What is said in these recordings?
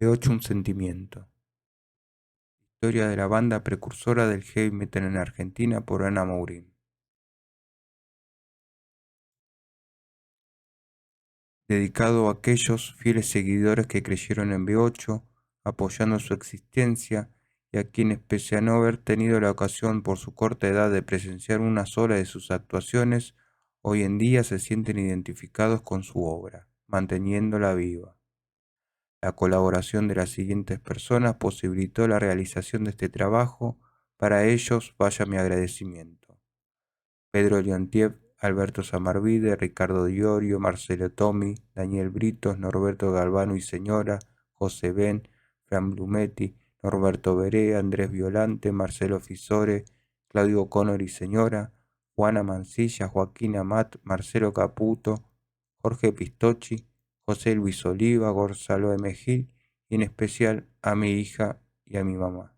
B8 un sentimiento. Historia de la banda precursora del heavy metal en Argentina por Ana Mourín. Dedicado a aquellos fieles seguidores que creyeron en B8, apoyando su existencia, y a quienes, pese a no haber tenido la ocasión por su corta edad de presenciar una sola de sus actuaciones, hoy en día se sienten identificados con su obra, manteniéndola viva. La colaboración de las siguientes personas posibilitó la realización de este trabajo. Para ellos vaya mi agradecimiento: Pedro Leontiev, Alberto Samarvide, Ricardo Diorio, Marcelo Tomi, Daniel Britos, Norberto Galvano y Señora, José Ben, Fran Blumetti, Norberto Beré, Andrés Violante, Marcelo Fisore, Claudio O'Connor y Señora, Juana Mancilla, Joaquín Amat, Marcelo Caputo, Jorge Pistocchi, José Luis Oliva, Gonzalo M. Gil y en especial a mi hija y a mi mamá.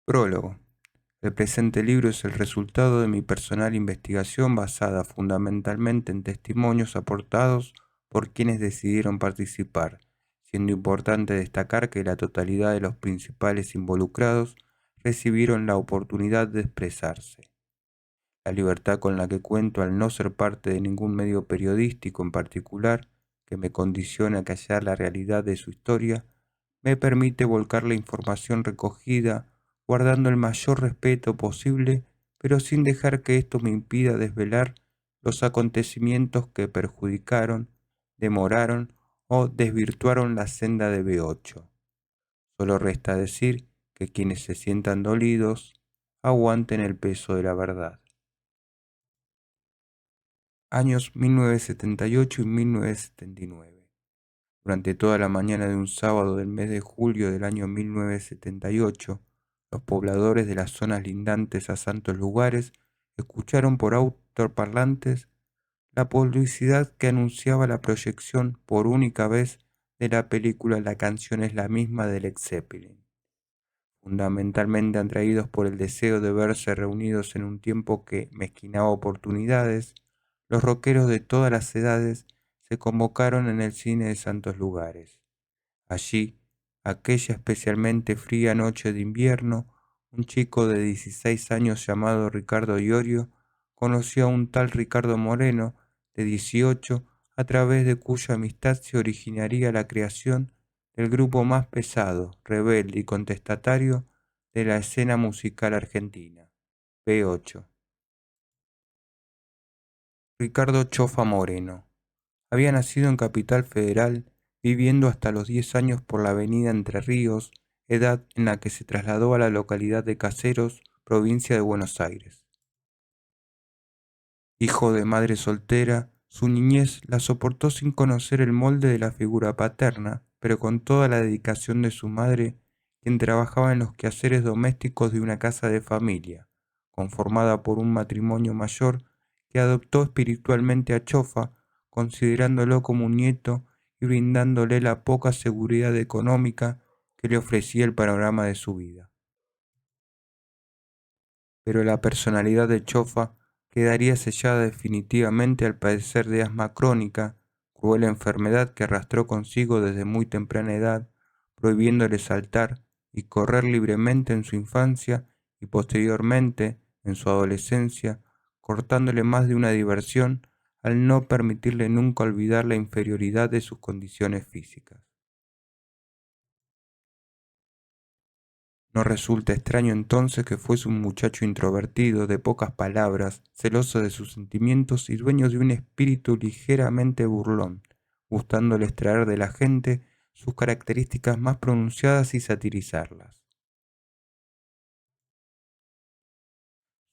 Prólogo. El presente libro es el resultado de mi personal investigación basada fundamentalmente en testimonios aportados por quienes decidieron participar, siendo importante destacar que la totalidad de los principales involucrados recibieron la oportunidad de expresarse. La libertad con la que cuento al no ser parte de ningún medio periodístico en particular que me condiciona a callar la realidad de su historia, me permite volcar la información recogida guardando el mayor respeto posible, pero sin dejar que esto me impida desvelar los acontecimientos que perjudicaron, demoraron o desvirtuaron la senda de B8. Solo resta decir que quienes se sientan dolidos aguanten el peso de la verdad. Años 1978 y 1979. Durante toda la mañana de un sábado del mes de julio del año 1978, los pobladores de las zonas lindantes a santos lugares escucharon por autoparlantes la publicidad que anunciaba la proyección por única vez de la película La canción es la misma de Led Zeppelin. Fundamentalmente atraídos por el deseo de verse reunidos en un tiempo que mezquinaba oportunidades, los rockeros de todas las edades se convocaron en el cine de santos lugares. Allí, aquella especialmente fría noche de invierno, un chico de 16 años llamado Ricardo Iorio conoció a un tal Ricardo Moreno, de 18, a través de cuya amistad se originaría la creación del grupo más pesado, rebelde y contestatario de la escena musical argentina, B8. Ricardo Chofa Moreno había nacido en Capital Federal, viviendo hasta los 10 años por la avenida Entre Ríos, edad en la que se trasladó a la localidad de Caseros, provincia de Buenos Aires. Hijo de madre soltera, su niñez la soportó sin conocer el molde de la figura paterna, pero con toda la dedicación de su madre, quien trabajaba en los quehaceres domésticos de una casa de familia, conformada por un matrimonio mayor que adoptó espiritualmente a Chofa, considerándolo como un nieto y brindándole la poca seguridad económica que le ofrecía el panorama de su vida. Pero la personalidad de Chofa quedaría sellada definitivamente al padecer de asma crónica, cruel enfermedad que arrastró consigo desde muy temprana edad, prohibiéndole saltar y correr libremente en su infancia y posteriormente, en su adolescencia, cortándole más de una diversión al no permitirle nunca olvidar la inferioridad de sus condiciones físicas. No resulta extraño entonces que fuese un muchacho introvertido, de pocas palabras, celoso de sus sentimientos y dueño de un espíritu ligeramente burlón, gustándole extraer de la gente sus características más pronunciadas y satirizarlas.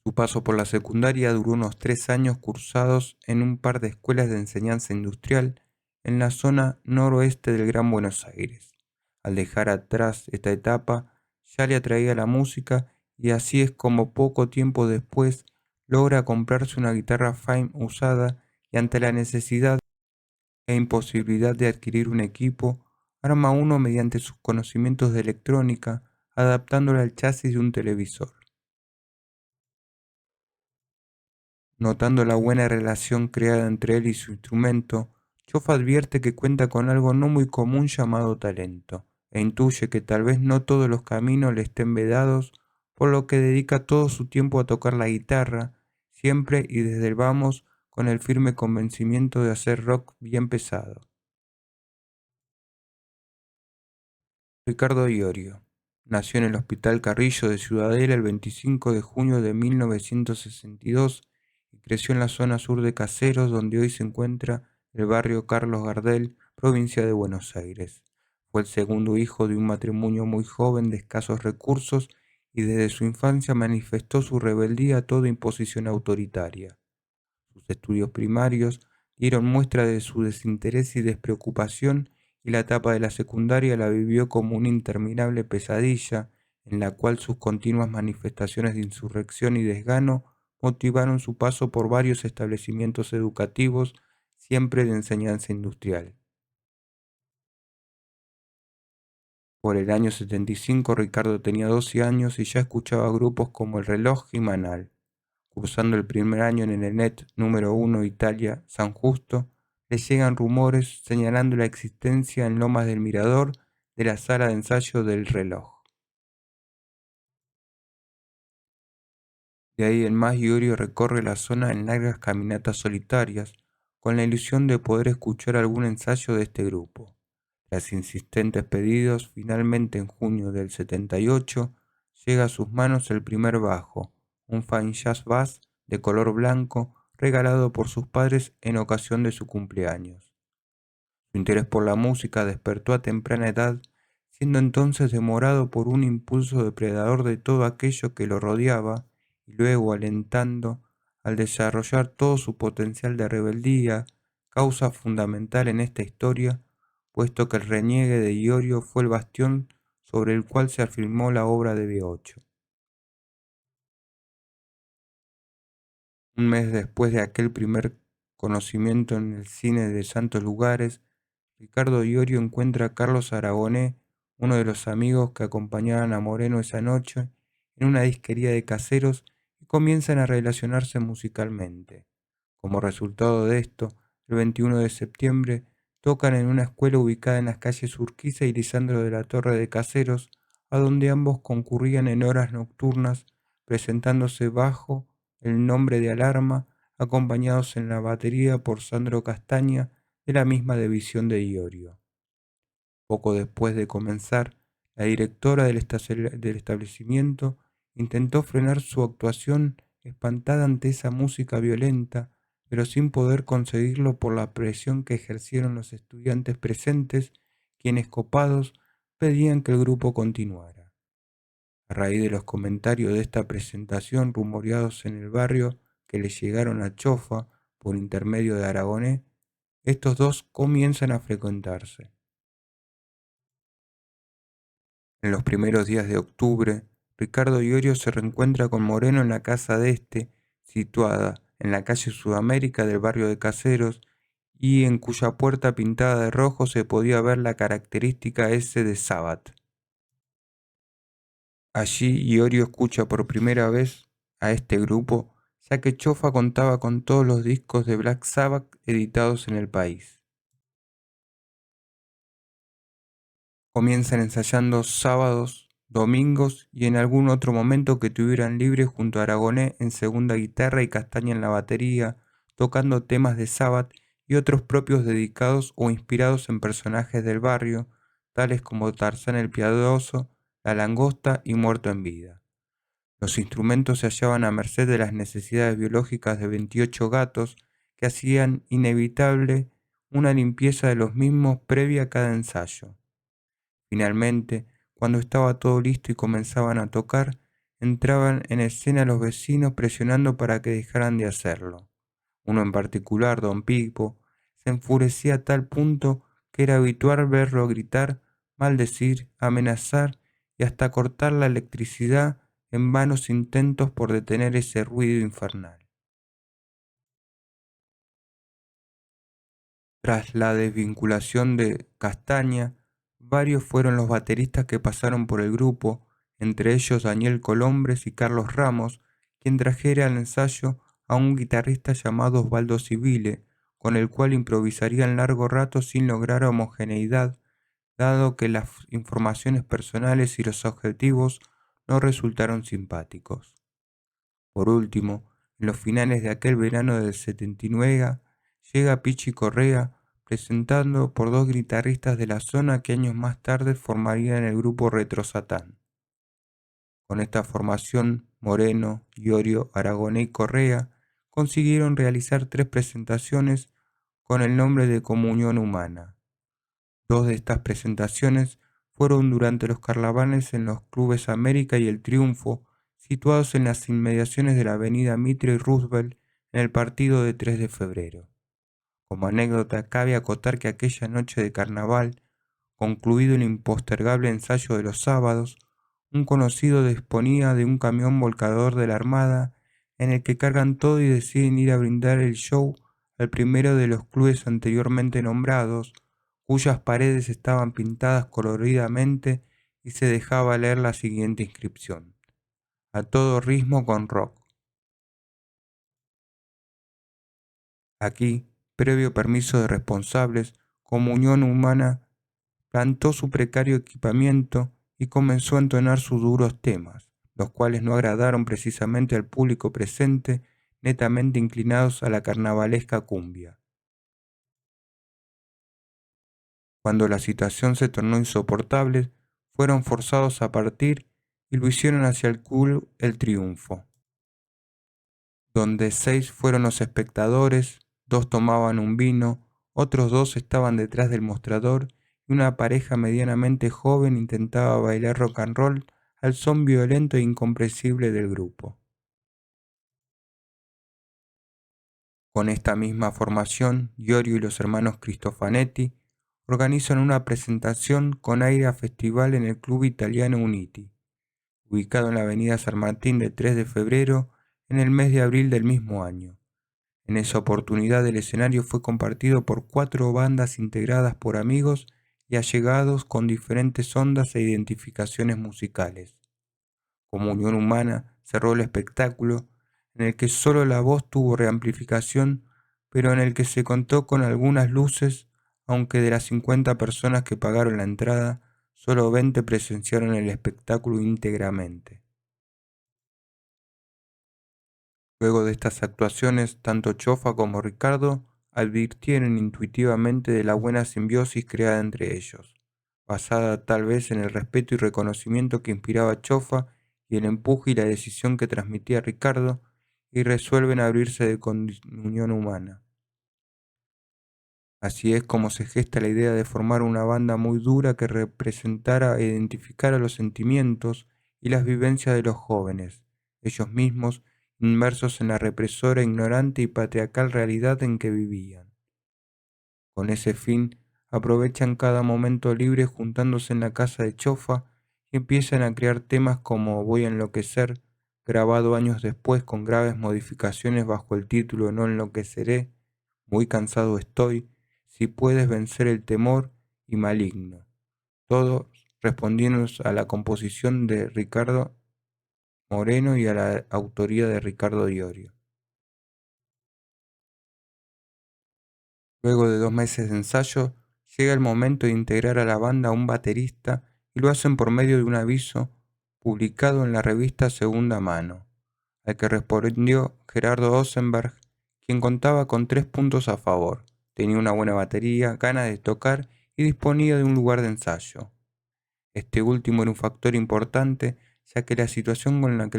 Su paso por la secundaria duró unos 3 años cursados en un par de escuelas de enseñanza industrial en la zona noroeste del Gran Buenos Aires. Al dejar atrás esta etapa, ya le atraía la música y así es como poco tiempo después logra comprarse una guitarra Fame usada y ante la necesidad e imposibilidad de adquirir un equipo, arma uno mediante sus conocimientos de electrónica, adaptándolo al chasis de un televisor. Notando la buena relación creada entre él y su instrumento, Chofa advierte que cuenta con algo no muy común llamado talento, e intuye que tal vez no todos los caminos le estén vedados, por lo que dedica todo su tiempo a tocar la guitarra, siempre y desde el vamos, con el firme convencimiento de hacer rock bien pesado. Ricardo Iorio nació en el Hospital Carrillo de Ciudadela el 25 de junio de 1962 y creció en la zona sur de Caseros, donde hoy se encuentra el barrio Carlos Gardel, provincia de Buenos Aires. Fue el segundo hijo de un matrimonio muy joven de escasos recursos y desde su infancia manifestó su rebeldía a toda imposición autoritaria. Sus estudios primarios dieron muestra de su desinterés y despreocupación, y la etapa de la secundaria la vivió como una interminable pesadilla en la cual sus continuas manifestaciones de insurrección y desgano motivaron su paso por varios establecimientos educativos, siempre de enseñanza industrial. Por el año 75 Ricardo tenía 12 años y ya escuchaba grupos como El Reloj y Manal. Cursando el primer año en el ENET número 1 Italia San Justo, le llegan rumores señalando la existencia en Lomas del Mirador de la sala de ensayo del Reloj. De ahí en más Iorio recorre la zona en largas caminatas solitarias, con la ilusión de poder escuchar algún ensayo de este grupo. Tras insistentes pedidos, finalmente en junio del 78 llega a sus manos el primer bajo, un Fine Jazz Bass de color blanco regalado por sus padres en ocasión de su cumpleaños. Su interés por la música despertó a temprana edad, siendo entonces demorado por un impulso depredador de todo aquello que lo rodeaba y luego alentando al desarrollar todo su potencial de rebeldía, causa fundamental en esta historia, puesto que el reniegue de Iorio fue el bastión sobre el cual se afirmó la obra de B8. Un mes después de aquel primer conocimiento en el cine de Santos Lugares, Ricardo Iorio encuentra a Carlos Aragonés, uno de los amigos que acompañaban a Moreno esa noche, en una disquería de Caseros y comienzan a relacionarse musicalmente. Como resultado de esto, el 21 de septiembre tocan en una escuela ubicada en las calles Urquiza y Lisandro de la Torre de Caseros, a donde ambos concurrían en horas nocturnas, presentándose bajo el nombre de Alarma, acompañados en la batería por Sandro Castaña, de la misma división de Iorio. Poco después de comenzar, la directora del establecimiento intentó frenar su actuación, espantada ante esa música violenta, pero sin poder conseguirlo por la presión que ejercieron los estudiantes presentes, quienes copados pedían que el grupo continuara. A raíz de los comentarios de esta presentación rumoreados en el barrio que le llegaron a Chofa por intermedio de Aragonés, estos dos comienzan a frecuentarse. En los primeros días de octubre, Ricardo Iorio se reencuentra con Moreno en la casa de este, situada en la calle Sudamérica del barrio de Caseros, y en cuya puerta pintada de rojo se podía ver la característica S de Sabbath. Allí Iorio escucha por primera vez a este grupo, ya que Chofa contaba con todos los discos de Black Sabbath editados en el país. Comienzan ensayando sábados, domingos y en algún otro momento que tuvieran libre junto a Aragonés en segunda guitarra y Castaña en la batería, tocando temas de Sabbath y otros propios dedicados o inspirados en personajes del barrio, tales como Tarzán el Piadoso, La Langosta y Muerto en Vida. Los instrumentos se hallaban a merced de las necesidades biológicas de 28 gatos que hacían inevitable una limpieza de los mismos previa a cada ensayo. Finalmente, cuando estaba todo listo y comenzaban a tocar, entraban en escena los vecinos presionando para que dejaran de hacerlo. Uno en particular, don Pipo, se enfurecía a tal punto que era habitual verlo gritar, maldecir, amenazar y hasta cortar la electricidad en vanos intentos por detener ese ruido infernal. Tras la desvinculación de Castaña, varios fueron los bateristas que pasaron por el grupo, entre ellos Daniel Colombres y Carlos Ramos, quien trajera al ensayo a un guitarrista llamado Osvaldo Civile, con el cual improvisarían largo rato sin lograr homogeneidad, dado que las informaciones personales y los objetivos no resultaron simpáticos. Por último, en los finales de aquel verano del 79, llega Pichi Correa, presentando por dos guitarristas de la zona que años más tarde formarían el grupo Retro Satán. Con esta formación, Moreno, Iorio, Aragonés y Correa consiguieron realizar 3 presentaciones con el nombre de Comunión Humana. 2 de estas presentaciones fueron durante los carnavales en los clubes América y El Triunfo, situados en las inmediaciones de la avenida Mitre y Roosevelt en el partido de 3 de febrero. Como anécdota, cabe acotar que aquella noche de carnaval, concluido el impostergable ensayo de los sábados, un conocido disponía de un camión volcador de la Armada en el que cargan todo y deciden ir a brindar el show al primero de los clubes anteriormente nombrados, cuyas paredes estaban pintadas coloridamente y se dejaba leer la siguiente inscripción: a todo ritmo con rock. Aquí, previo permiso de responsables, Comunión Humana plantó su precario equipamiento y comenzó a entonar sus duros temas, los cuales no agradaron precisamente al público presente, netamente inclinados a la carnavalesca cumbia. Cuando la situación se tornó insoportable, fueron forzados a partir y lo hicieron hacia el club El Triunfo, donde 6 fueron los espectadores, 2 tomaban un vino, otros 2 estaban detrás del mostrador y una pareja medianamente joven intentaba bailar rock and roll al son violento e incomprensible del grupo. Con esta misma formación, Iorio y los hermanos Cristofanetti organizan una presentación con aire a festival en el club italiano Uniti, ubicado en la avenida San Martín del 3 de febrero en el mes de abril del mismo año. En esa oportunidad el escenario fue compartido por 4 bandas integradas por amigos y allegados con diferentes ondas e identificaciones musicales. Comunión Humana cerró el espectáculo, en el que solo la voz tuvo reamplificación, pero en el que se contó con algunas luces, aunque de las 50 personas que pagaron la entrada, solo 20 presenciaron el espectáculo íntegramente. Luego de estas actuaciones, tanto Chofa como Ricardo advirtieron intuitivamente de la buena simbiosis creada entre ellos, basada tal vez en el respeto y reconocimiento que inspiraba Chofa y el empuje y la decisión que transmitía Ricardo, y resuelven abrirse de comunión humana. Así es como se gesta la idea de formar una banda muy dura que representara e identificara los sentimientos y las vivencias de los jóvenes, ellos mismos inmersos en la represora, ignorante y patriarcal realidad en que vivían. Con ese fin, aprovechan cada momento libre juntándose en la casa de Chofa y empiezan a crear temas como Voy a enloquecer, grabado años después con graves modificaciones bajo el título No enloqueceré, Muy cansado estoy, Si puedes vencer el temor y Maligno, todos respondiendo a la composición de Ricardo Moreno y a la autoría de Ricardo Iorio. Luego de 2 meses de ensayo, llega el momento de integrar a la banda a un baterista y lo hacen por medio de un aviso publicado en la revista Segunda Mano, al que respondió Gerardo Osenberg, quien contaba con 3 puntos a favor: tenía una buena batería, ganas de tocar y disponía de un lugar de ensayo. Este último era un factor importante, ya que la situación con la que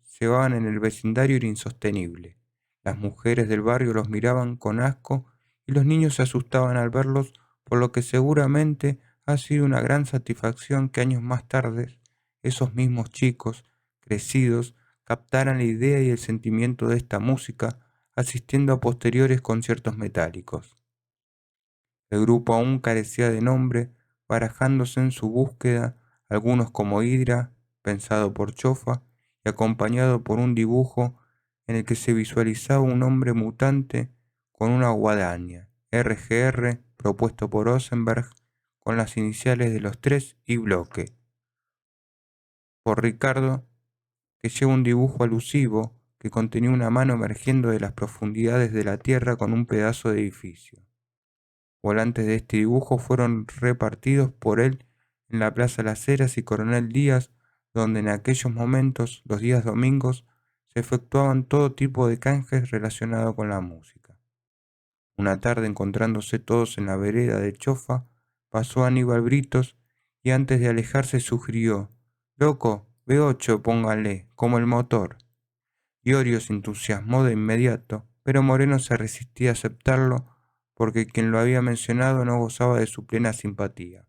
se llevaban en el vecindario era insostenible. Las mujeres del barrio los miraban con asco y los niños se asustaban al verlos, por lo que seguramente ha sido una gran satisfacción que años más tarde esos mismos chicos, crecidos, captaran la idea y el sentimiento de esta música, asistiendo a posteriores conciertos metálicos. El grupo aún carecía de nombre, barajándose en su búsqueda, algunos como Hydra, pensado por Chofa, y acompañado por un dibujo en el que se visualizaba un hombre mutante con una guadaña, RGR, propuesto por Osenberg, con las iniciales de los 3 y bloque, por Ricardo, que lleva un dibujo alusivo que contenía una mano emergiendo de las profundidades de la tierra con un pedazo de edificio. Volantes de este dibujo fueron repartidos por él en la Plaza Las Heras y Coronel Díaz, donde en aquellos momentos, los días domingos, se efectuaban todo tipo de canjes relacionados con la música. Una tarde, encontrándose todos en la vereda de Chofa, pasó Aníbal Britos y antes de alejarse sugirió: «Loco, B8 póngale, como el motor». Iorio se entusiasmó de inmediato, pero Moreno se resistía a aceptarlo porque quien lo había mencionado no gozaba de su plena simpatía.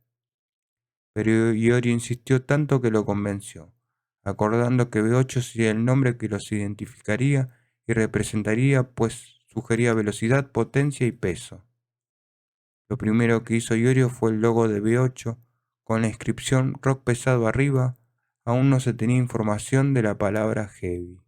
Pero Iorio insistió tanto que lo convenció, acordando que B8 sería el nombre que los identificaría y representaría, pues sugería velocidad, potencia y peso. Lo primero que hizo Iorio fue el logo de B8, con la inscripción rock pesado arriba. Aún no se tenía información de la palabra heavy.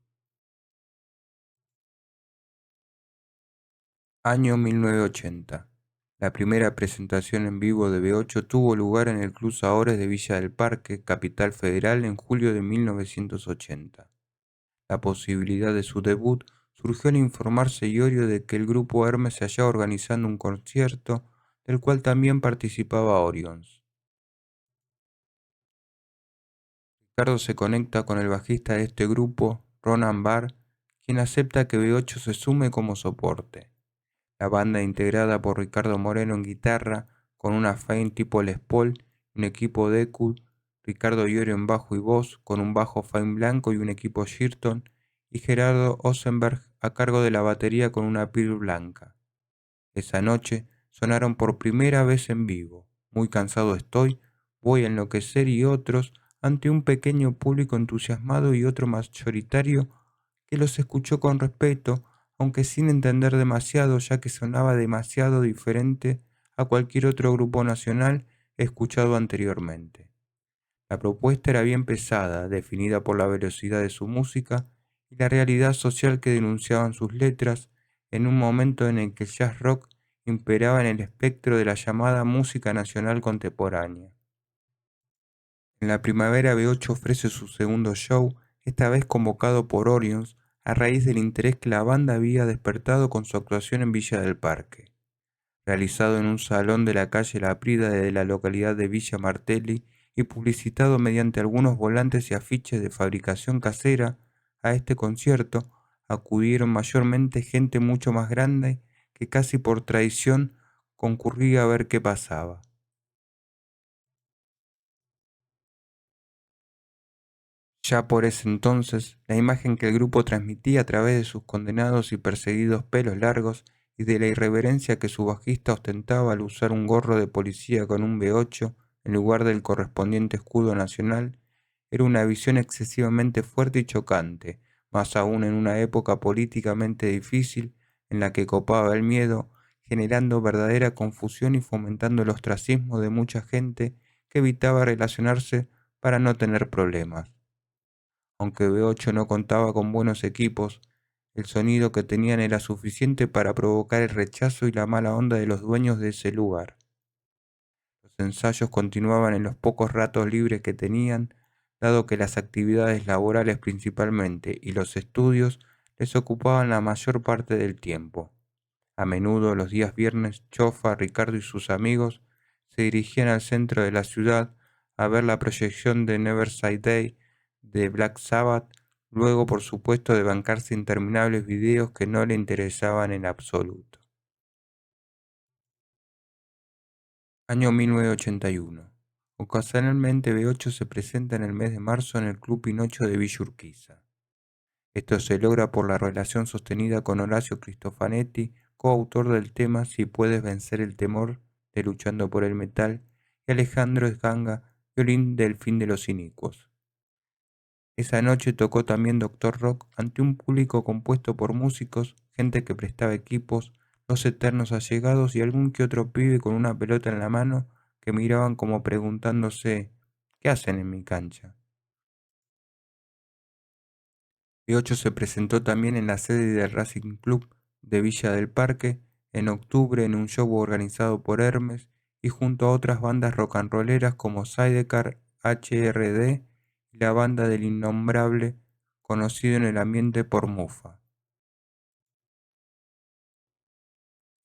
Año 1980. La primera presentación en vivo de B8 tuvo lugar en el Club Saores de Villa del Parque, Capital Federal, en julio de 1980. La posibilidad de su debut surgió al informarse Iorio de que el grupo Hermes se hallaba organizando un concierto, del cual también participaba Orions. Ricardo se conecta con el bajista de este grupo, Ronan Barr, quien acepta que B8 se sume como soporte. La banda, integrada por Ricardo Moreno en guitarra, con una Fame tipo Les Paul, un equipo Deckwood, Ricardo Iorio en bajo y voz, con un bajo Fame blanco y un equipo Shirton, y Gerardo Osenberg a cargo de la batería con una Pearl blanca. Esa noche sonaron por primera vez en vivo Muy cansado estoy, Voy a enloquecer y otros, ante un pequeño público entusiasmado y otro mayoritario que los escuchó con respeto, aunque sin entender demasiado, ya que sonaba demasiado diferente a cualquier otro grupo nacional escuchado anteriormente. La propuesta era bien pesada, definida por la velocidad de su música y la realidad social que denunciaban sus letras, en un momento en el que el jazz rock imperaba en el espectro de la llamada música nacional contemporánea. En la primavera B8 ofrece su segundo show, esta vez convocado por Orions, a raíz del interés que la banda había despertado con su actuación en Villa del Parque. Realizado en un salón de la calle La Prida de la localidad de Villa Martelli y publicitado mediante algunos volantes y afiches de fabricación casera, a este concierto acudieron mayormente gente mucho más grande que casi por tradición concurría a ver qué pasaba. Ya por ese entonces, la imagen que el grupo transmitía a través de sus condenados y perseguidos pelos largos y de la irreverencia que su bajista ostentaba al usar un gorro de policía con un B8 en lugar del correspondiente escudo nacional, era una visión excesivamente fuerte y chocante, más aún en una época políticamente difícil en la que copaba el miedo, generando verdadera confusión y fomentando el ostracismo de mucha gente que evitaba relacionarse para no tener problemas. Aunque B8 no contaba con buenos equipos, el sonido que tenían era suficiente para provocar el rechazo y la mala onda de los dueños de ese lugar. Los ensayos continuaban en los pocos ratos libres que tenían, dado que las actividades laborales principalmente y los estudios les ocupaban la mayor parte del tiempo. A menudo los días viernes, Chofa, Ricardo y sus amigos se dirigían al centro de la ciudad a ver la proyección de Neverside Day de Black Sabbath, luego por supuesto de bancarse interminables videos que no le interesaban en absoluto. Año 1981. Ocasionalmente B8 se presenta en el mes de marzo en el Club Pinocho de Villa Urquiza. Esto se logra por la relación sostenida con Horacio Cristofanetti, coautor del tema Si puedes vencer el temor de Luchando por el metal, y Alejandro Esganga, violín del Fin de los Inicuos. Esa noche tocó también Doctor Rock ante un público compuesto por músicos, gente que prestaba equipos, los eternos allegados y algún que otro pibe con una pelota en la mano que miraban como preguntándose ¿qué hacen en mi cancha? B8 se presentó también en la sede del Racing Club de Villa del Parque en octubre en un show organizado por Hermes y junto a otras bandas rock and rolleras como Sidecar, HRD y la banda del innombrable conocido en el ambiente por Mufa.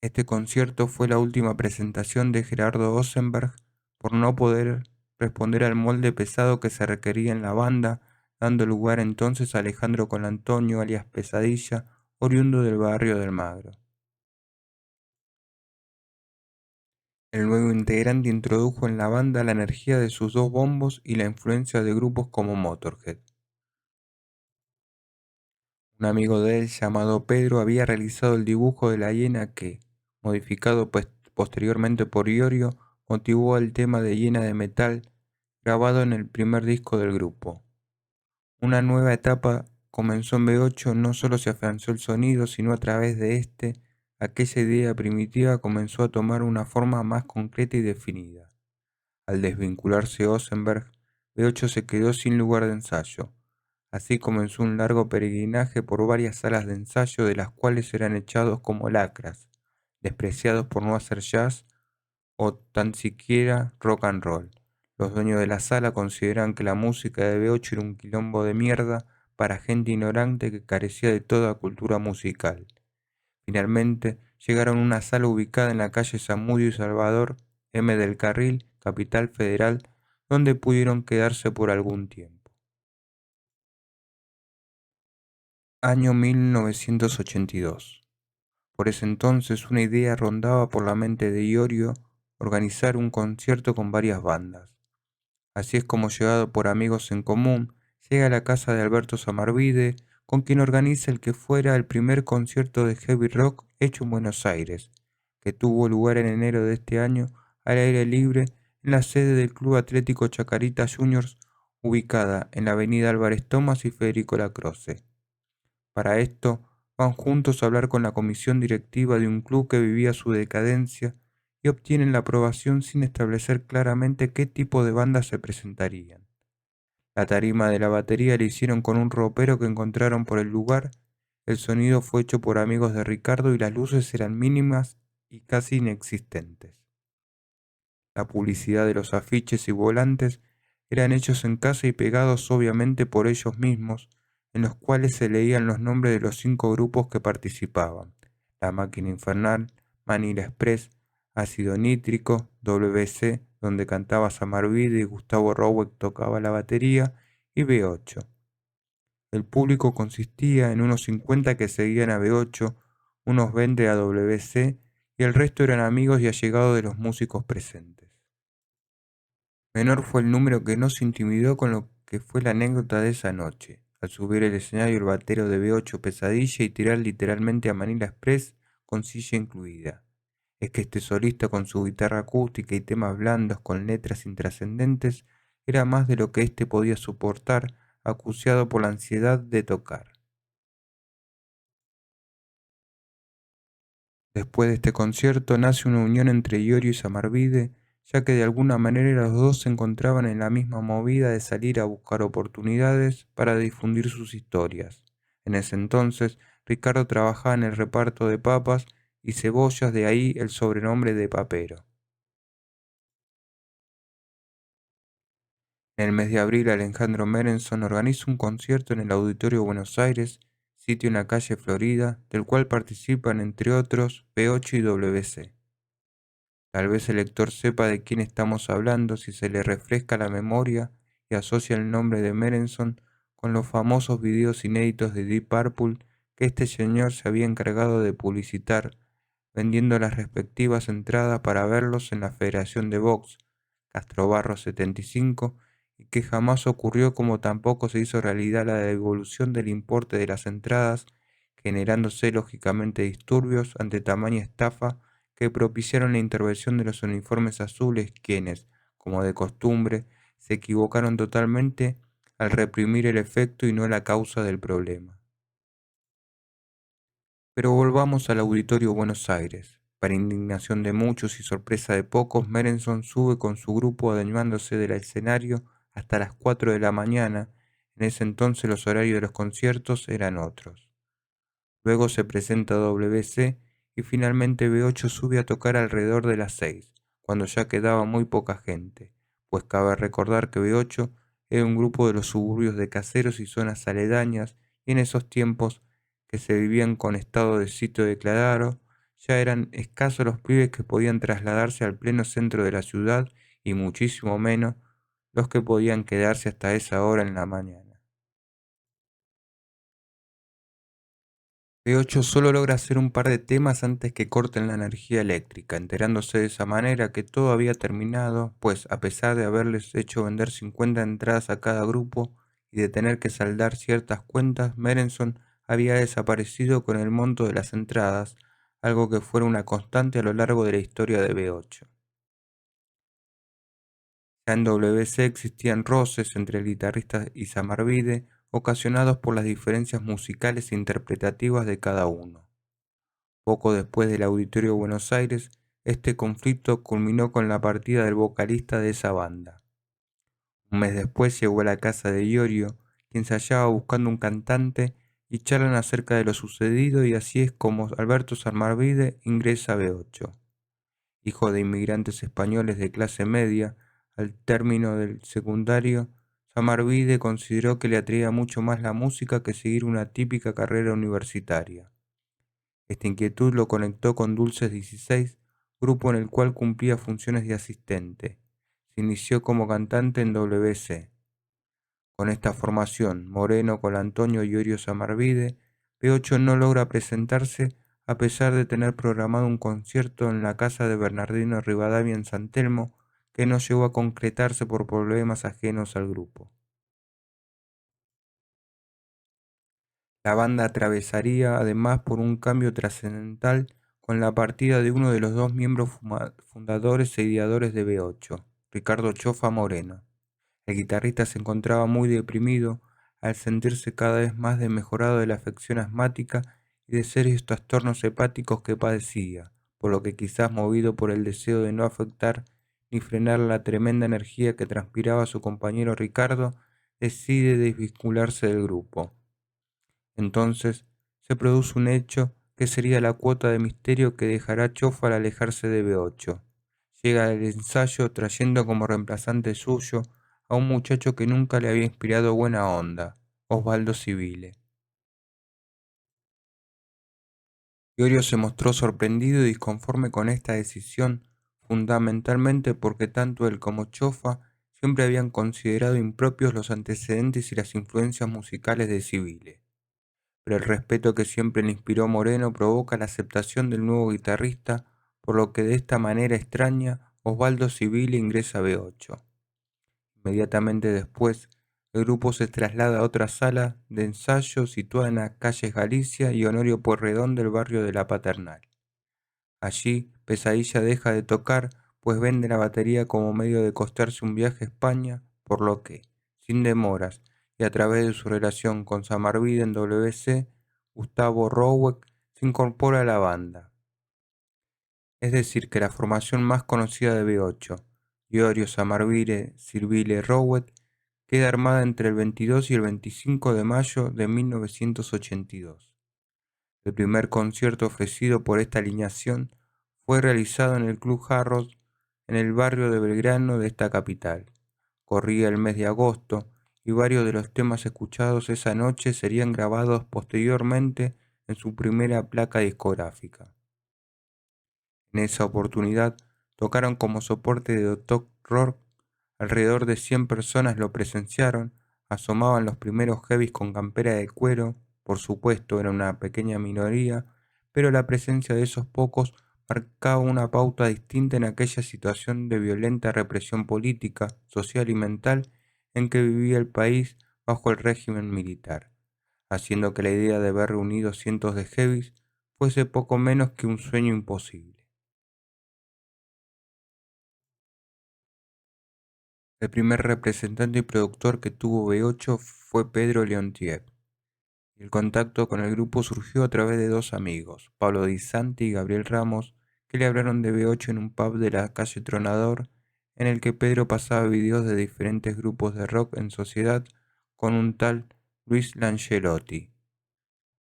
Este concierto fue la última presentación de Gerardo Osenberg por no poder responder al molde pesado que se requería en la banda, dando lugar entonces a Alejandro Colantonio, alias Pesadilla, oriundo del barrio del Magro. El nuevo integrante introdujo en la banda la energía de sus dos bombos y la influencia de grupos como Motorhead. Un amigo de él llamado Pedro había realizado el dibujo de la hiena que, modificado posteriormente por Iorio, motivó el tema de Hiena de Metal grabado en el primer disco del grupo. Una nueva etapa comenzó en B8, no solo se afianzó el sonido, sino a través de este, aquella idea primitiva comenzó a tomar una forma más concreta y definida. Al desvincularse Osenberg, B8 se quedó sin lugar de ensayo. Así comenzó un largo peregrinaje por varias salas de ensayo de las cuales eran echados como lacras, despreciados por no hacer jazz o tan siquiera rock and roll. Los dueños de la sala consideraban que la música de B8 era un quilombo de mierda para gente ignorante que carecía de toda cultura musical. Finalmente llegaron a una sala ubicada en la calle Zamudio y Salvador M. del Carril, Capital Federal, donde pudieron quedarse por algún tiempo. Año 1982. Por ese entonces una idea rondaba por la mente de Iorio organizar un concierto con varias bandas. Así es como, llevado por amigos en común, llega a la casa de Alberto Samarvide, con quien organiza el que fuera el primer concierto de heavy rock hecho en Buenos Aires, que tuvo lugar en enero de este año al aire libre en la sede del Club Atlético Chacarita Juniors, ubicada en la avenida Álvarez Thomas y Federico Lacroze. Para esto, van juntos a hablar con la comisión directiva de un club que vivía su decadencia y obtienen la aprobación sin establecer claramente qué tipo de bandas se presentarían. La tarima de la batería la hicieron con un ropero que encontraron por el lugar, el sonido fue hecho por amigos de Ricardo y las luces eran mínimas y casi inexistentes. La publicidad de los afiches y volantes eran hechos en casa y pegados obviamente por ellos mismos, en los cuales se leían los nombres de los 5 grupos que participaban: La Máquina Infernal, Manila Express, Ácido Nítrico, WC, donde cantaba Samarvide y Gustavo Roweck tocaba la batería, y B8. El público consistía en unos 50 que seguían a B8, unos 20 a WC y el resto eran amigos y allegados de los músicos presentes. Menor fue el número que no se intimidó con lo que fue la anécdota de esa noche, al subir el escenario el batero de B8 Pesadilla y tirar literalmente a Manila Express con silla incluida. Es que este solista con su guitarra acústica y temas blandos con letras intrascendentes era más de lo que éste podía soportar, acuciado por la ansiedad de tocar. Después de este concierto nace una unión entre Iorio y Samarvide, ya que de alguna manera los dos se encontraban en la misma movida de salir a buscar oportunidades para difundir sus historias. En ese entonces, Ricardo trabajaba en el reparto de papas y cebollas, de ahí el sobrenombre de Papero. En el mes de abril, Alejandro Merenson organiza un concierto en el Auditorio Buenos Aires, sitio en la calle Florida, del cual participan entre otros P8 y WC. Tal vez el lector sepa de quién estamos hablando si se le refresca la memoria y asocia el nombre de Merenson con los famosos videos inéditos de Deep Purple que este señor se había encargado de publicitar, vendiendo las respectivas entradas para verlos en la Federación de Box, Castrobarro 75, y que jamás ocurrió, como tampoco se hizo realidad la devolución del importe de las entradas, generándose lógicamente disturbios ante tamaña estafa que propiciaron la intervención de los uniformes azules, quienes, como de costumbre, se equivocaron totalmente al reprimir el efecto y no la causa del problema. Pero volvamos al Auditorio Buenos Aires. Para indignación de muchos y sorpresa de pocos, Merenson sube con su grupo adueñándose del escenario hasta las 4 de la mañana. En ese entonces los horarios de los conciertos eran otros. Luego se presenta WC y finalmente B8 sube a tocar alrededor de las 6, cuando ya quedaba muy poca gente, pues cabe recordar que B8 era un grupo de los suburbios de caseros y zonas aledañas, y en esos tiempos que se vivían con estado de sitio declarado, ya eran escasos los pibes que podían trasladarse al pleno centro de la ciudad y muchísimo menos los que podían quedarse hasta esa hora en la mañana. B8 solo logra hacer un par de temas antes que corten la energía eléctrica, enterándose de esa manera que todo había terminado, pues a pesar de haberles hecho vender 50 entradas a cada grupo y de tener que saldar ciertas cuentas, Merenson había desaparecido con el monto de las entradas, algo que fuera una constante a lo largo de la historia de B8. Ya en WC existían roces entre el guitarrista y Samarvide, ocasionados por las diferencias musicales e interpretativas de cada uno. Poco después del Auditorio Buenos Aires, este conflicto culminó con la partida del vocalista de esa banda. Un mes después llegó a la casa de Iorio, quien se hallaba buscando un cantante, y charlan acerca de lo sucedido, y así es como Alberto Samarvide ingresa a B8. Hijo de inmigrantes españoles de clase media, al término del secundario, Samarvide consideró que le atraía mucho más la música que seguir una típica carrera universitaria. Esta inquietud lo conectó con Dulces 16, grupo en el cual cumplía funciones de asistente. Se inició como cantante en WC. Con esta formación, Moreno, Colantonio y Orio Samarvide, P8 no logra presentarse a pesar de tener programado un concierto en la casa de Bernardino Rivadavia en San Telmo, que no llegó a concretarse por problemas ajenos al grupo. La banda atravesaría además por un cambio trascendental con la partida de uno de los dos miembros fundadores e ideadores de B8, Ricardo Chofa Moreno. El guitarrista se encontraba muy deprimido al sentirse cada vez más desmejorado de la afección asmática y de serios trastornos hepáticos que padecía, por lo que quizás movido por el deseo de no afectar ni frenar la tremenda energía que transpiraba su compañero Ricardo, decide desvincularse del grupo. Entonces se produce un hecho que sería la cuota de misterio que dejará Chofa al alejarse de B8. Llega el ensayo trayendo como reemplazante suyo a un muchacho que nunca le había inspirado buena onda, Osvaldo Civile. Iorio se mostró sorprendido y disconforme con esta decisión, fundamentalmente porque tanto él como Chofa siempre habían considerado impropios los antecedentes y las influencias musicales de Civile. Pero el respeto que siempre le inspiró Moreno provoca la aceptación del nuevo guitarrista, por lo que de esta manera extraña, Osvaldo Civile ingresa a B8. Inmediatamente después, el grupo se traslada a otra sala de ensayo situada en las calles Galicia y Honorio Pueyrredón del barrio de La Paternal. Allí, Pesadilla deja de tocar, pues vende la batería como medio de costearse un viaje a España, por lo que, sin demoras, y a través de su relación con Samarvide en WC, Gustavo Rowek se incorpora a la banda. Es decir, que la formación más conocida de B8, Iorio, Samarvide, Sirvile, Rowek, queda armada entre el 22 y el 25 de mayo de 1982. El primer concierto ofrecido por esta alineación fue realizado en el Club Jarros, en el barrio de Belgrano de esta capital. Corría el mes de agosto y varios de los temas escuchados esa noche serían grabados posteriormente en su primera placa discográfica. En esa oportunidad tocaron como soporte de Dr. Rock, alrededor de 100 personas lo presenciaron, asomaban los primeros heavies con campera de cuero, por supuesto era una pequeña minoría, pero la presencia de esos pocos marcaba una pauta distinta en aquella situación de violenta represión política, social y mental en que vivía el país bajo el régimen militar, haciendo que la idea de ver reunidos cientos de heavies fuese poco menos que un sueño imposible. El primer representante y productor que tuvo B8 fue Pedro Leontiev, y el contacto con el grupo surgió a través de dos amigos, Pablo Di Santi y Gabriel Ramos, que le hablaron de B8 en un pub de la calle Tronador, en el que Pedro pasaba videos de diferentes grupos de rock en sociedad con un tal Luis Langelotti.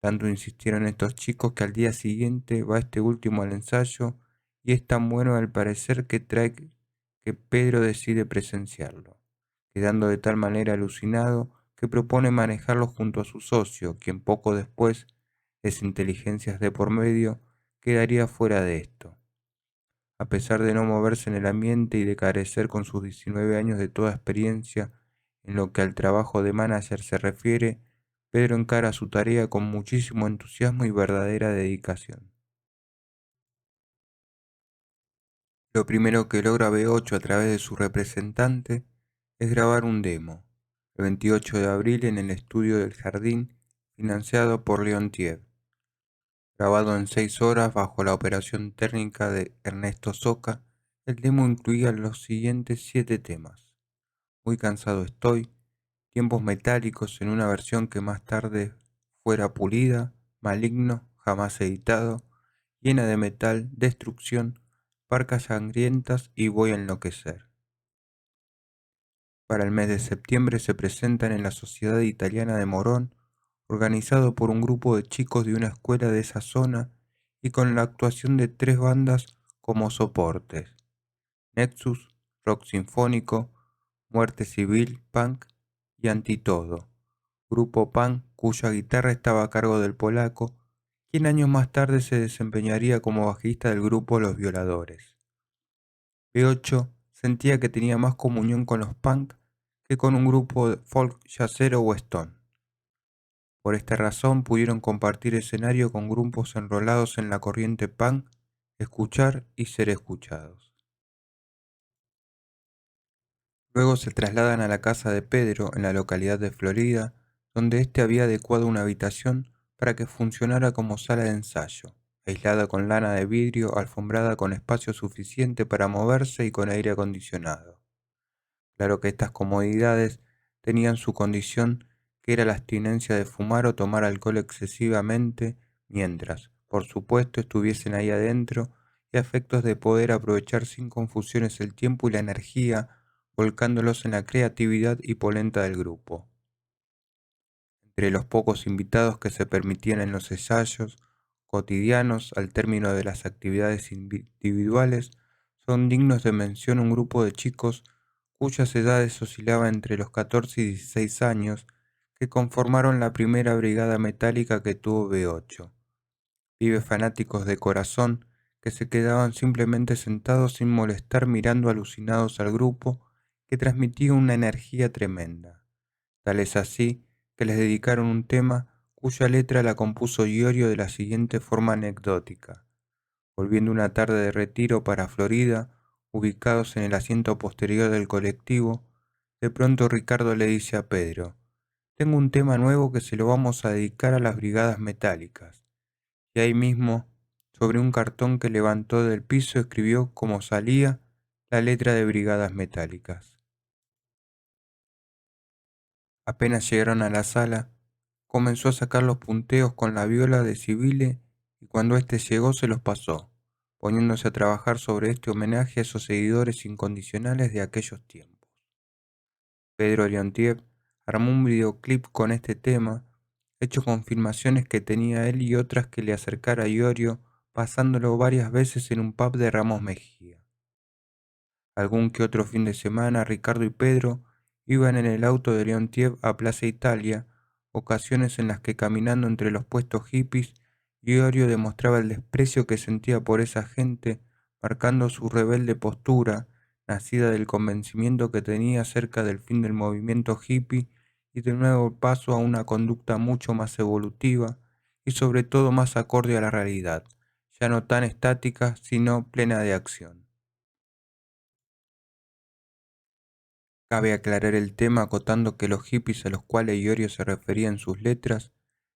Tanto insistieron estos chicos que al día siguiente va este último al ensayo y es tan bueno al parecer que trae que Pedro decide presenciarlo, quedando de tal manera alucinado que propone manejarlo junto a su socio, quien poco después, inteligencias de por medio, quedaría fuera de esto. A pesar de no moverse en el ambiente y de carecer con sus 19 años de toda experiencia en lo que al trabajo de manager se refiere, Pedro encara su tarea con muchísimo entusiasmo y verdadera dedicación. Lo primero que logra B8 a través de su representante es grabar un demo, el 28 de abril en el estudio del Jardín, financiado por Leontiev. Grabado en 6 horas bajo la operación técnica de Ernesto Soca, el demo incluía los siguientes 7 temas. Muy cansado estoy, Tiempos metálicos en una versión que más tarde fuera pulida, Maligno, jamás editado, Llena de metal, Destrucción, Parcas sangrientas y Voy a enloquecer. Para el mes de septiembre se presentan en la Sociedad Italiana de Morón, organizado por un grupo de chicos de una escuela de esa zona y con la actuación de 3 bandas como soportes: Nexus, Rock Sinfónico, Muerte Civil, Punk y Antitodo, grupo punk cuya guitarra estaba a cargo del polaco, quien años más tarde se desempeñaría como bajista del grupo Los Violadores. B8 sentía que tenía más comunión con los punk que con un grupo de folk jazzero o stone. Por esta razón pudieron compartir escenario con grupos enrolados en la corriente punk, escuchar y ser escuchados. Luego se trasladan a la casa de Pedro en la localidad de Florida, donde éste había adecuado una habitación para que funcionara como sala de ensayo, aislada con lana de vidrio, alfombrada con espacio suficiente para moverse y con aire acondicionado. Claro que estas comodidades tenían su condición, que era la abstinencia de fumar o tomar alcohol excesivamente, mientras, por supuesto, estuviesen ahí adentro, y a efectos de poder aprovechar sin confusiones el tiempo y la energía, volcándolos en la creatividad y polenta del grupo. Entre los pocos invitados que se permitían en los ensayos cotidianos al término de las actividades individuales, son dignos de mención un grupo de chicos cuyas edades oscilaban entre los 14 y 16 años, que conformaron la primera brigada metálica que tuvo B8. Pibes fanáticos de corazón que se quedaban simplemente sentados sin molestar mirando alucinados al grupo que transmitía una energía tremenda. Tal es así que les dedicaron un tema cuya letra la compuso Iorio de la siguiente forma anecdótica. Volviendo una tarde de retiro para Florida, ubicados en el asiento posterior del colectivo, de pronto Ricardo le dice a Pedro: «Tengo un tema nuevo que se lo vamos a dedicar a las brigadas metálicas». Y ahí mismo, sobre un cartón que levantó del piso, escribió como salía la letra de Brigadas Metálicas. Apenas llegaron a la sala, comenzó a sacar los punteos con la viola de Civile y cuando éste llegó se los pasó, poniéndose a trabajar sobre este homenaje a esos seguidores incondicionales de aquellos tiempos. Pedro Leontiev armó un videoclip con este tema, hecho con filmaciones que tenía él y otras que le acercara a Iorio, pasándolo varias veces en un pub de Ramos Mejía. Algún que otro fin de semana, Ricardo y Pedro iban en el auto de Leontiev a Plaza Italia, ocasiones en las que caminando entre los puestos hippies, Iorio demostraba el desprecio que sentía por esa gente, marcando su rebelde postura, nacida del convencimiento que tenía acerca del fin del movimiento hippie y de nuevo paso a una conducta mucho más evolutiva y sobre todo más acorde a la realidad, ya no tan estática, sino plena de acción. Cabe aclarar el tema acotando que los hippies a los cuales Iorio se refería en sus letras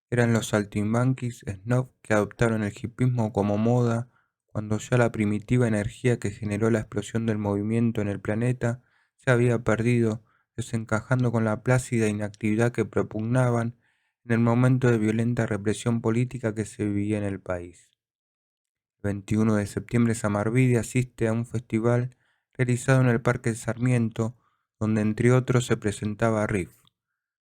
eran los saltimbanquis snob que adoptaron el hippismo como moda cuando ya la primitiva energía que generó la explosión del movimiento en el planeta se había perdido, desencajando con la plácida inactividad que propugnaban en el momento de violenta represión política que se vivía en el país. El 21 de septiembre Samarvide asiste a un festival realizado en el Parque Sarmiento, donde entre otros se presentaba Riff.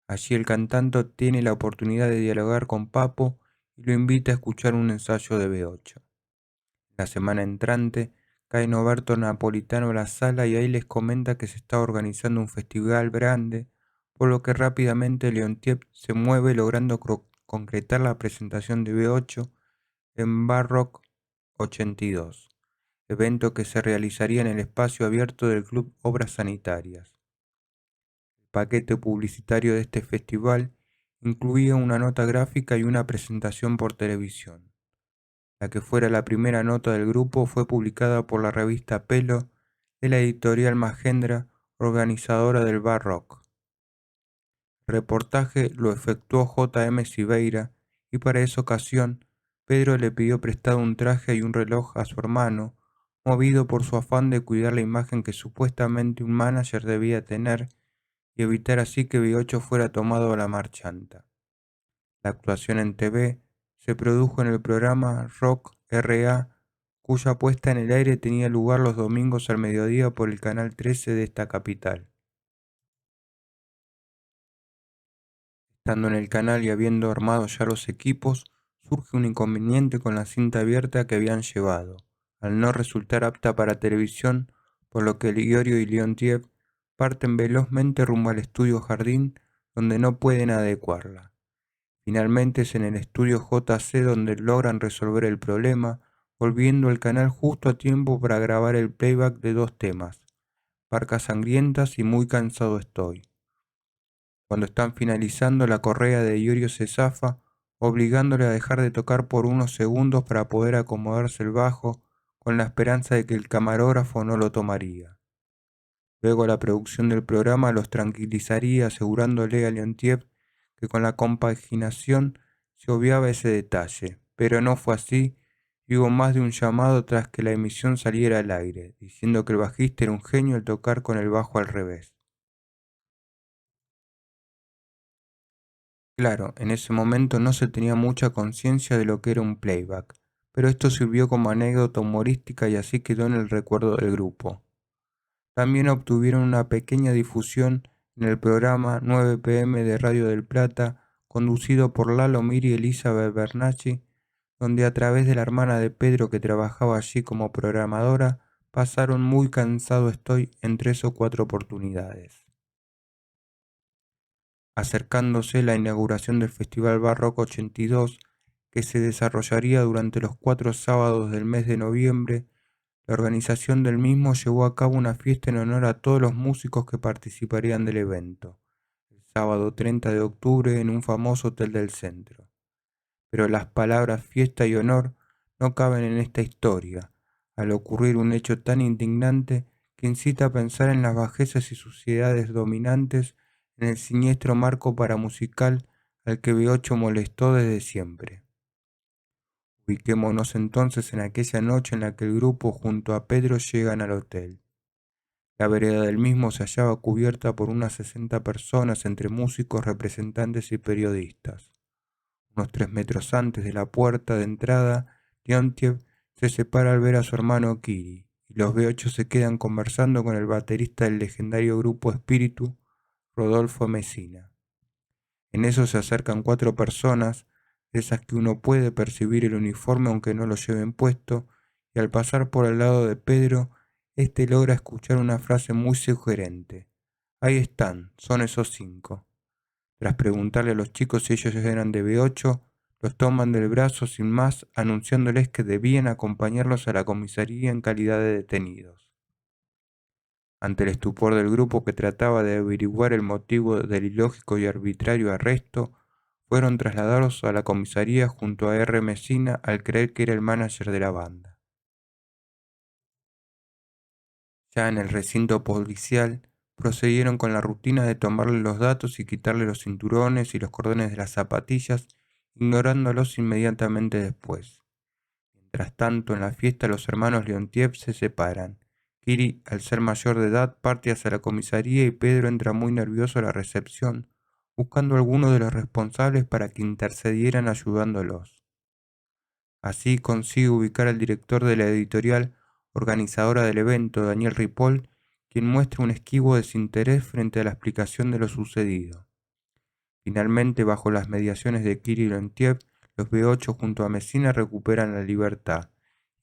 Allí el cantante tiene la oportunidad de dialogar con Papo y lo invita a escuchar un ensayo de B8. La semana entrante Cae Noberto Napolitano a la sala y ahí les comenta que se está organizando un festival grande, por lo que rápidamente Leontief se mueve logrando concretar la presentación de B8 en Bar Rock 82, evento que se realizaría en el espacio abierto del Club Obras Sanitarias. El paquete publicitario de este festival incluía una nota gráfica y una presentación por televisión. La que fuera la primera nota del grupo fue publicada por la revista Pelo de la editorial Magendra, organizadora del Bar Rock. El reportaje lo efectuó J. M. Silveira y para esa ocasión Pedro le pidió prestado un traje y un reloj a su hermano, movido por su afán de cuidar la imagen que supuestamente un manager debía tener y evitar así que B8 fuera tomado a la marchanta. La actuación en TV se produjo en el programa Rock R.A., cuya puesta en el aire tenía lugar los domingos al mediodía por el canal 13 de esta capital. Estando en el canal y habiendo armado ya los equipos, surge un inconveniente con la cinta abierta que habían llevado, al no resultar apta para televisión, por lo que Iorio y Leontief parten velozmente rumbo al estudio Jardín, donde no pueden adecuarla. Finalmente es en el estudio JC donde logran resolver el problema, volviendo al canal justo a tiempo para grabar el playback de dos temas, Barcas Sangrientas y Muy Cansado Estoy. Cuando están finalizando, la correa de Iorio se zafa, obligándole a dejar de tocar por unos segundos para poder acomodarse el bajo, con la esperanza de que el camarógrafo no lo tomaría. Luego la producción del programa los tranquilizaría asegurándole a Leontief que con la compaginación se obviaba ese detalle, pero no fue así y hubo más de un llamado tras que la emisión saliera al aire, diciendo que el bajista era un genio al tocar con el bajo al revés. Claro, en ese momento no se tenía mucha conciencia de lo que era un playback, pero esto sirvió como anécdota humorística y así quedó en el recuerdo del grupo. También obtuvieron una pequeña difusión en el programa 9 p.m. de Radio del Plata, conducido por Lalo Mir y Elizabeth Bernacchi, donde a través de la hermana de Pedro que trabajaba allí como programadora, pasaron Muy cansado estoy en 3 o 4 oportunidades. Acercándose la inauguración del Festival Barroco 82, que se desarrollaría durante los 4 sábados del mes de noviembre, la organización del mismo llevó a cabo una fiesta en honor a todos los músicos que participarían del evento, el sábado 30 de octubre en un famoso hotel del centro. Pero las palabras fiesta y honor no caben en esta historia, al ocurrir un hecho tan indignante que incita a pensar en las bajezas y suciedades dominantes en el siniestro marco paramusical al que B8 molestó desde siempre. Ubiquémonos entonces en aquella noche en la que el grupo junto a Pedro llegan al hotel. La vereda del mismo se hallaba cubierta por unas 60 personas entre músicos, representantes y periodistas. Unos 3 metros antes de la puerta de entrada, Leontief se separa al ver a su hermano Kiri, y los B8 se quedan conversando con el baterista del legendario grupo Espíritu, Rodolfo Mesina. En eso se acercan 4 personas, de esas que uno puede percibir el uniforme aunque no lo lleven puesto, y al pasar por el lado de Pedro, éste logra escuchar una frase muy sugerente. Ahí están, son esos 5. Tras preguntarle a los chicos si ellos eran de B8, los toman del brazo sin más, anunciándoles que debían acompañarlos a la comisaría en calidad de detenidos. Ante el estupor del grupo que trataba de averiguar el motivo del ilógico y arbitrario arresto, fueron trasladados a la comisaría junto a R. Mesina al creer que era el manager de la banda. Ya en el recinto policial, procedieron con la rutina de tomarle los datos y quitarle los cinturones y los cordones de las zapatillas, ignorándolos inmediatamente después. Mientras tanto, en la fiesta los hermanos Leontief se separan. Kiri, al ser mayor de edad, parte hacia la comisaría y Pedro entra muy nervioso a la recepción, buscando a alguno de los responsables para que intercedieran ayudándolos. Así consigue ubicar al director de la editorial organizadora del evento, Daniel Ripoll, quien muestra un esquivo desinterés frente a la explicación de lo sucedido. Finalmente, bajo las mediaciones de Kiri y Leontief, los B8 junto a Mesina recuperan la libertad,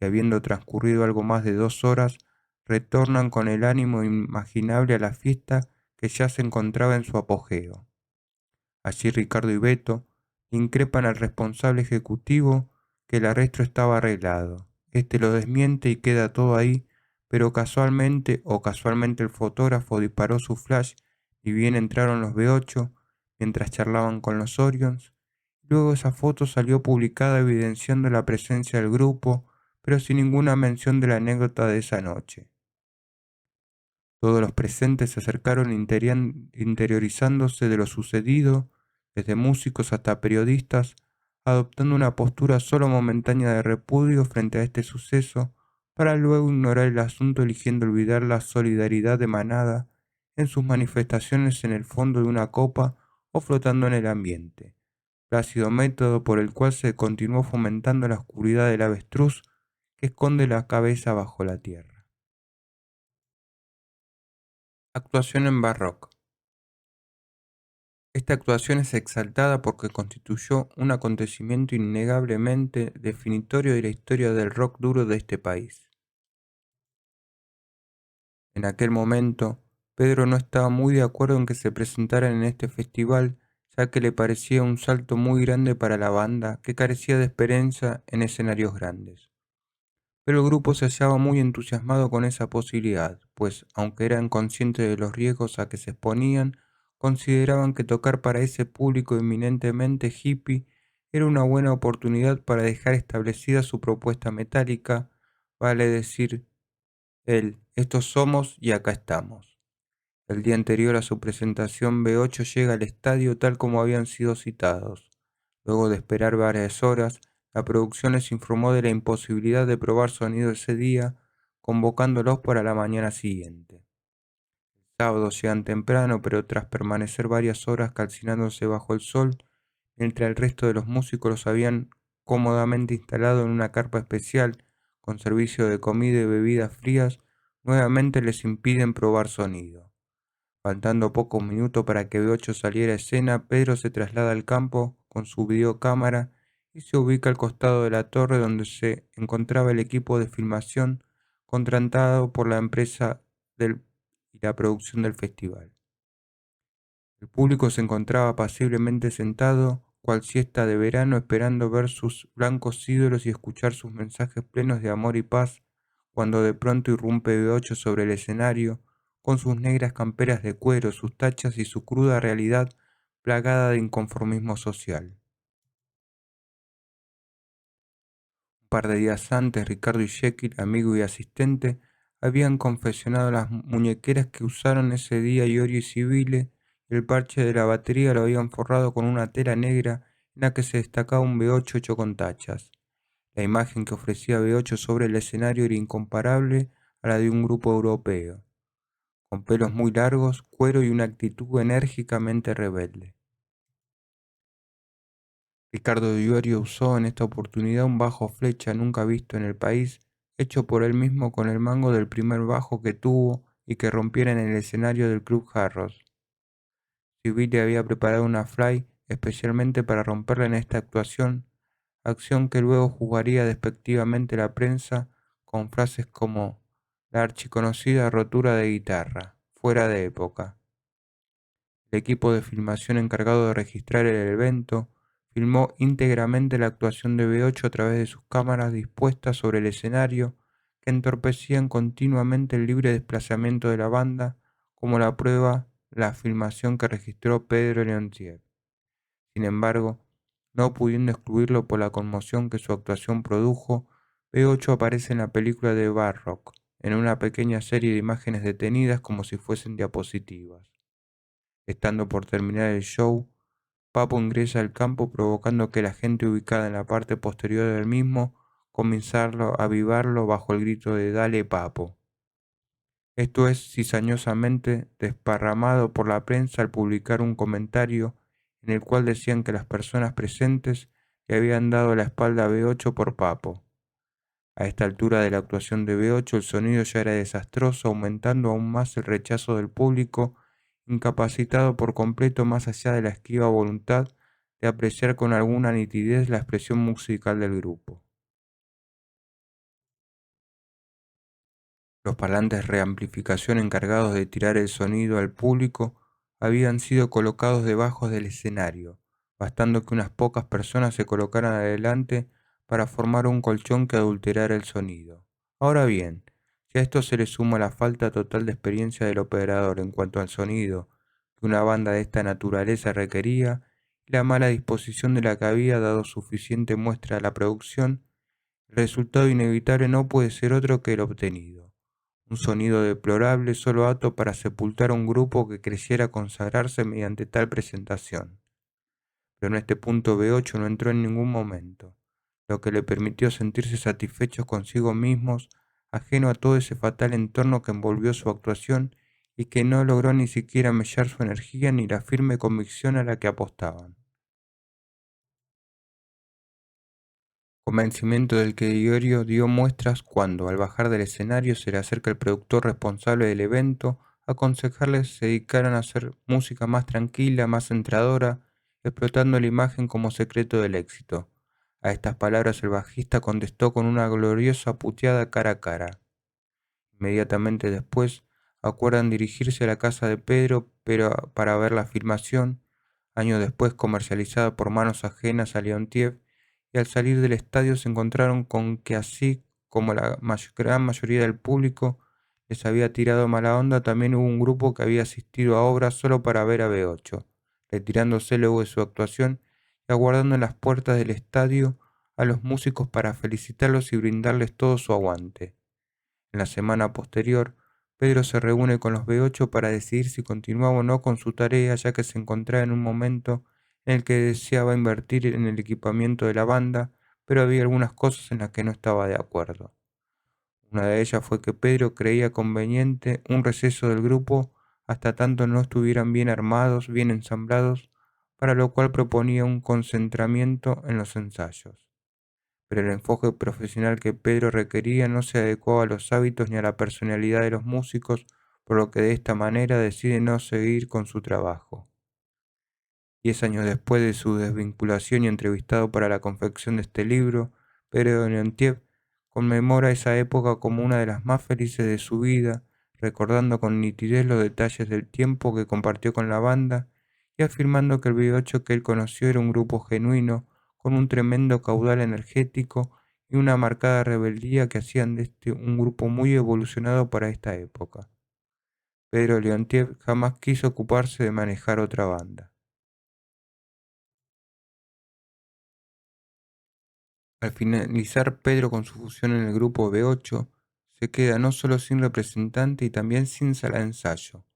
y habiendo transcurrido algo más de 2 horas, retornan con el ánimo imaginable a la fiesta que ya se encontraba en su apogeo. Allí Ricardo y Beto increpan al responsable ejecutivo que el arresto estaba arreglado. Este lo desmiente y queda todo ahí, pero casualmente el fotógrafo disparó su flash y bien entraron los B8 mientras charlaban con los Orions. Luego esa foto salió publicada evidenciando la presencia del grupo, pero sin ninguna mención de la anécdota de esa noche. Todos los presentes se acercaron interiorizándose de lo sucedido, desde músicos hasta periodistas, adoptando una postura solo momentánea de repudio frente a este suceso, para luego ignorar el asunto eligiendo olvidar la solidaridad de manada en sus manifestaciones en el fondo de una copa o flotando en el ambiente, plácido método por el cual se continuó fomentando la oscuridad del avestruz que esconde la cabeza bajo la tierra. Actuación en Barrock. Esta actuación es exaltada porque constituyó un acontecimiento innegablemente definitorio de la historia del rock duro de este país. En aquel momento, Pedro no estaba muy de acuerdo en que se presentaran en este festival, ya que le parecía un salto muy grande para la banda que carecía de experiencia en escenarios grandes. Pero el grupo se hallaba muy entusiasmado con esa posibilidad, pues, aunque eran conscientes de los riesgos a que se exponían, consideraban que tocar para ese público eminentemente hippie era una buena oportunidad para dejar establecida su propuesta metálica, vale decir, estos somos y acá estamos. El día anterior a su presentación, B8 llega al estadio tal como habían sido citados. Luego de esperar varias horas, la producción les informó de la imposibilidad de probar sonido ese día, convocándolos para la mañana siguiente. El sábado llegan temprano, pero tras permanecer varias horas calcinándose bajo el sol, mientras el resto de los músicos los habían cómodamente instalado en una carpa especial con servicio de comida y bebidas frías, nuevamente les impiden probar sonido. Faltando pocos minutos para que B8 saliera a escena, Pedro se traslada al campo con su videocámara y se ubica al costado de la torre donde se encontraba el equipo de filmación contratado por la empresa y la producción del festival. El público se encontraba apaciblemente sentado, cual siesta de verano, esperando ver sus blancos ídolos y escuchar sus mensajes plenos de amor y paz, cuando de pronto irrumpe B8 sobre el escenario, con sus negras camperas de cuero, sus tachas y su cruda realidad plagada de inconformismo social. Un par de días antes, Ricardo y Jekyll, amigo y asistente, habían confeccionado las muñequeras que usaron ese día Iorio y Civile, y el parche de la batería lo habían forrado con una tela negra en la que se destacaba un B8 hecho con tachas. La imagen que ofrecía B8 sobre el escenario era incomparable a la de un grupo europeo, con pelos muy largos, cuero y una actitud enérgicamente rebelde. Ricardo Iorio usó en esta oportunidad un bajo flecha nunca visto en el país, hecho por él mismo con el mango del primer bajo que tuvo y que rompiera en el escenario del Club Jarros. Civile había preparado una fly especialmente para romperla en esta actuación, acción que luego juzgaría despectivamente la prensa con frases como la archiconocida rotura de guitarra, fuera de época. El equipo de filmación encargado de registrar el evento filmó íntegramente la actuación de B8 a través de sus cámaras dispuestas sobre el escenario, que entorpecían continuamente el libre desplazamiento de la banda, como la prueba la filmación que registró Pedro Leontiev. Sin embargo, no pudiendo excluirlo por la conmoción que su actuación produjo, B8 aparece en la película de Barrock, en una pequeña serie de imágenes detenidas como si fuesen diapositivas. Estando por terminar el show, Papo ingresa al campo provocando que la gente ubicada en la parte posterior del mismo comenzara a avivarlo bajo el grito de «Dale Papo». Esto es cizañosamente desparramado por la prensa al publicar un comentario en el cual decían que las personas presentes le habían dado la espalda a B8 por Papo. A esta altura de la actuación de B8 el sonido ya era desastroso, aumentando aún más el rechazo del público, incapacitado por completo más allá de la esquiva voluntad de apreciar con alguna nitidez la expresión musical del grupo. Los parlantes reamplificación encargados de tirar el sonido al público habían sido colocados debajo del escenario, bastando que unas pocas personas se colocaran adelante para formar un colchón que adulterara el sonido. Ahora bien, si a esto se le suma la falta total de experiencia del operador en cuanto al sonido que una banda de esta naturaleza requería, y la mala disposición de la que había dado suficiente muestra a la producción, el resultado inevitable no puede ser otro que el obtenido. Un sonido deplorable solo apto para sepultar a un grupo que creyera consagrarse mediante tal presentación. Pero en este punto B8 no entró en ningún momento, lo que le permitió sentirse satisfechos consigo mismos, ajeno a todo ese fatal entorno que envolvió su actuación y que no logró ni siquiera mellar su energía ni la firme convicción a la que apostaban. Convencimiento del que Iorio dio muestras cuando, al bajar del escenario, se le acerca el productor responsable del evento a aconsejarles se dedicaran a hacer música más tranquila, más centradora, explotando la imagen como secreto del éxito. A estas palabras el bajista contestó con una gloriosa puteada cara a cara. Inmediatamente después, acuerdan dirigirse a la casa de Pedro para ver la filmación, años después comercializada por manos ajenas a Leontiev, y al salir del estadio se encontraron con que así como la gran mayoría del público les había tirado mala onda, también hubo un grupo que había asistido a obras solo para ver a B8, retirándose luego de su actuación y aguardando en las puertas del estadio a los músicos para felicitarlos y brindarles todo su aguante. En la semana posterior, Pedro se reúne con los B8 para decidir si continuaba o no con su tarea, ya que se encontraba en un momento en el que deseaba invertir en el equipamiento de la banda, pero había algunas cosas en las que no estaba de acuerdo. Una de ellas fue que Pedro creía conveniente un receso del grupo hasta tanto no estuvieran bien armados, bien ensamblados, para lo cual proponía un concentramiento en los ensayos. Pero el enfoque profesional que Pedro requería no se adecuaba a los hábitos ni a la personalidad de los músicos, por lo que de esta manera decide no seguir con su trabajo. 10 años después de su desvinculación y entrevistado para la confección de este libro, Pedro Leontiev conmemora esa época como una de las más felices de su vida, recordando con nitidez los detalles del tiempo que compartió con la banda y afirmando que el B8 que él conoció era un grupo genuino, con un tremendo caudal energético y una marcada rebeldía que hacían de este un grupo muy evolucionado para esta época. Pedro Leontiev jamás quiso ocuparse de manejar otra banda. Al finalizar Pedro con su fusión en el grupo B8, se queda no solo sin representante y también sin sala de ensayo,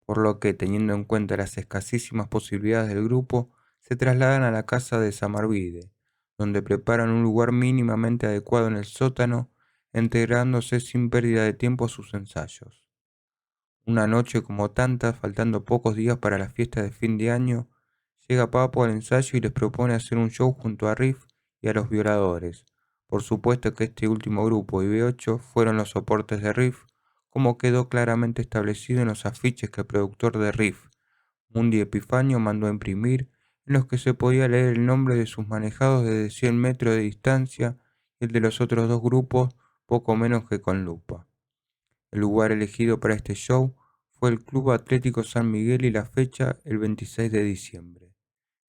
por lo que, teniendo en cuenta las escasísimas posibilidades del grupo, se trasladan a la casa de Samarvide, donde preparan un lugar mínimamente adecuado en el sótano, integrándose sin pérdida de tiempo a sus ensayos. Una noche como tantas, faltando pocos días para la fiesta de fin de año, llega Papo al ensayo y les propone hacer un show junto a Riff y a los Violadores. Por supuesto que este último grupo y B8 fueron los soportes de Riff, como quedó claramente establecido en los afiches que el productor de Riff, Mundi Epifanio, mandó a imprimir, en los que se podía leer el nombre de sus manejados desde 100 metros de distancia y el de los otros dos grupos poco menos que con lupa. El lugar elegido para este show fue el Club Atlético San Miguel y la fecha el 26 de diciembre.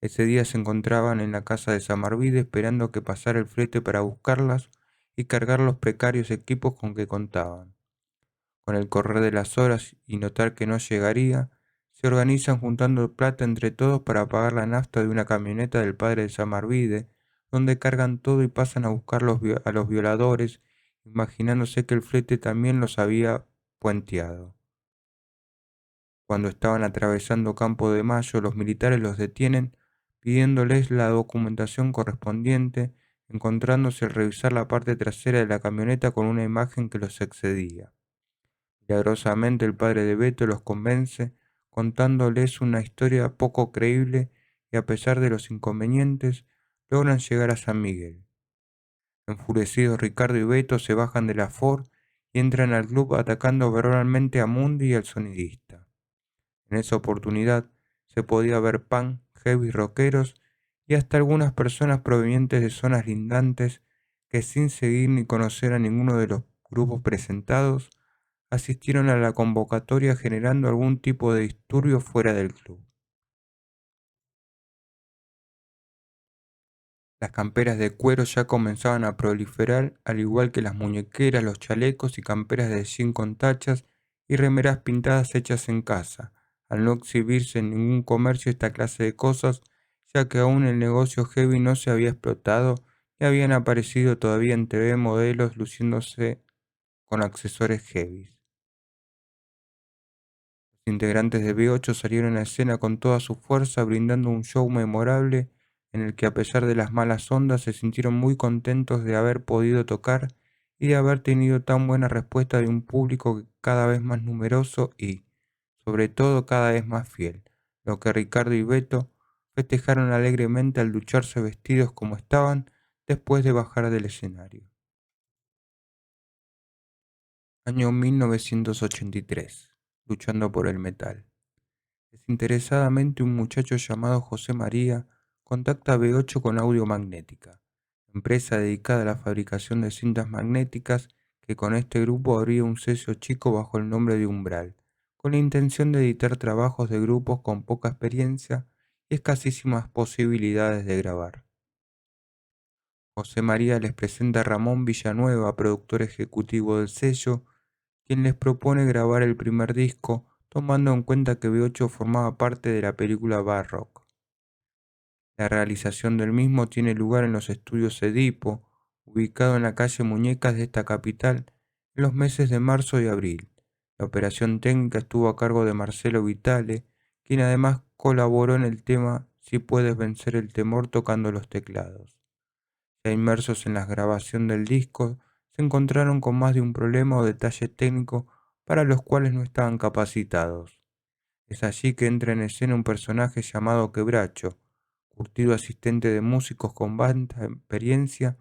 Ese día se encontraban en la casa de Samarvide esperando que pasara el flete para buscarlas y cargar los precarios equipos con que contaban. Con el correr de las horas y notar que no llegaría, se organizan juntando plata entre todos para pagar la nafta de una camioneta del padre de Samarvide, donde cargan todo y pasan a buscar a los violadores, imaginándose que el flete también los había puenteado. Cuando estaban atravesando Campo de Mayo, los militares los detienen pidiéndoles la documentación correspondiente, encontrándose al revisar la parte trasera de la camioneta con una imagen que los excedía. Milagrosamente el padre de Beto los convence, contándoles una historia poco creíble y a pesar de los inconvenientes, logran llegar a San Miguel. Enfurecidos Ricardo y Beto se bajan de la Ford y entran al club atacando verbalmente a Mundi y al sonidista. En esa oportunidad se podía ver punk, heavy rockeros y hasta algunas personas provenientes de zonas lindantes que sin seguir ni conocer a ninguno de los grupos presentados, asistieron a la convocatoria generando algún tipo de disturbio fuera del club. Las camperas de cuero ya comenzaban a proliferar, al igual que las muñequeras, los chalecos y camperas de jean con tachas y remeras pintadas hechas en casa, al no exhibirse en ningún comercio esta clase de cosas, ya que aún el negocio heavy no se había explotado y habían aparecido todavía en TV modelos luciéndose con accesorios heavy. Los integrantes de B8 salieron a escena con toda su fuerza, brindando un show memorable en el que a pesar de las malas ondas se sintieron muy contentos de haber podido tocar y de haber tenido tan buena respuesta de un público cada vez más numeroso y, sobre todo, cada vez más fiel, lo que Ricardo y Beto festejaron alegremente al ducharse vestidos como estaban después de bajar del escenario. Año 1983. Luchando por el metal. Desinteresadamente un muchacho llamado José María contacta a B8 con Audio Magnética, empresa dedicada a la fabricación de cintas magnéticas que con este grupo abría un sello chico bajo el nombre de Umbral, con la intención de editar trabajos de grupos con poca experiencia y escasísimas posibilidades de grabar. José María les presenta a Ramón Villanueva, productor ejecutivo del sello, quien les propone grabar el primer disco, tomando en cuenta que B8 formaba parte de la película Barrock. La realización del mismo tiene lugar en los estudios Edipo, ubicado en la calle Muñecas de esta capital, en los meses de marzo y abril. La operación técnica estuvo a cargo de Marcelo Vitale, quien además colaboró en el tema Si puedes vencer el temor tocando los teclados. Ya inmersos en la grabación del disco, se encontraron con más de un problema o detalle técnico para los cuales no estaban capacitados. Es allí que entra en escena un personaje llamado Quebracho, curtido asistente de músicos con vasta experiencia,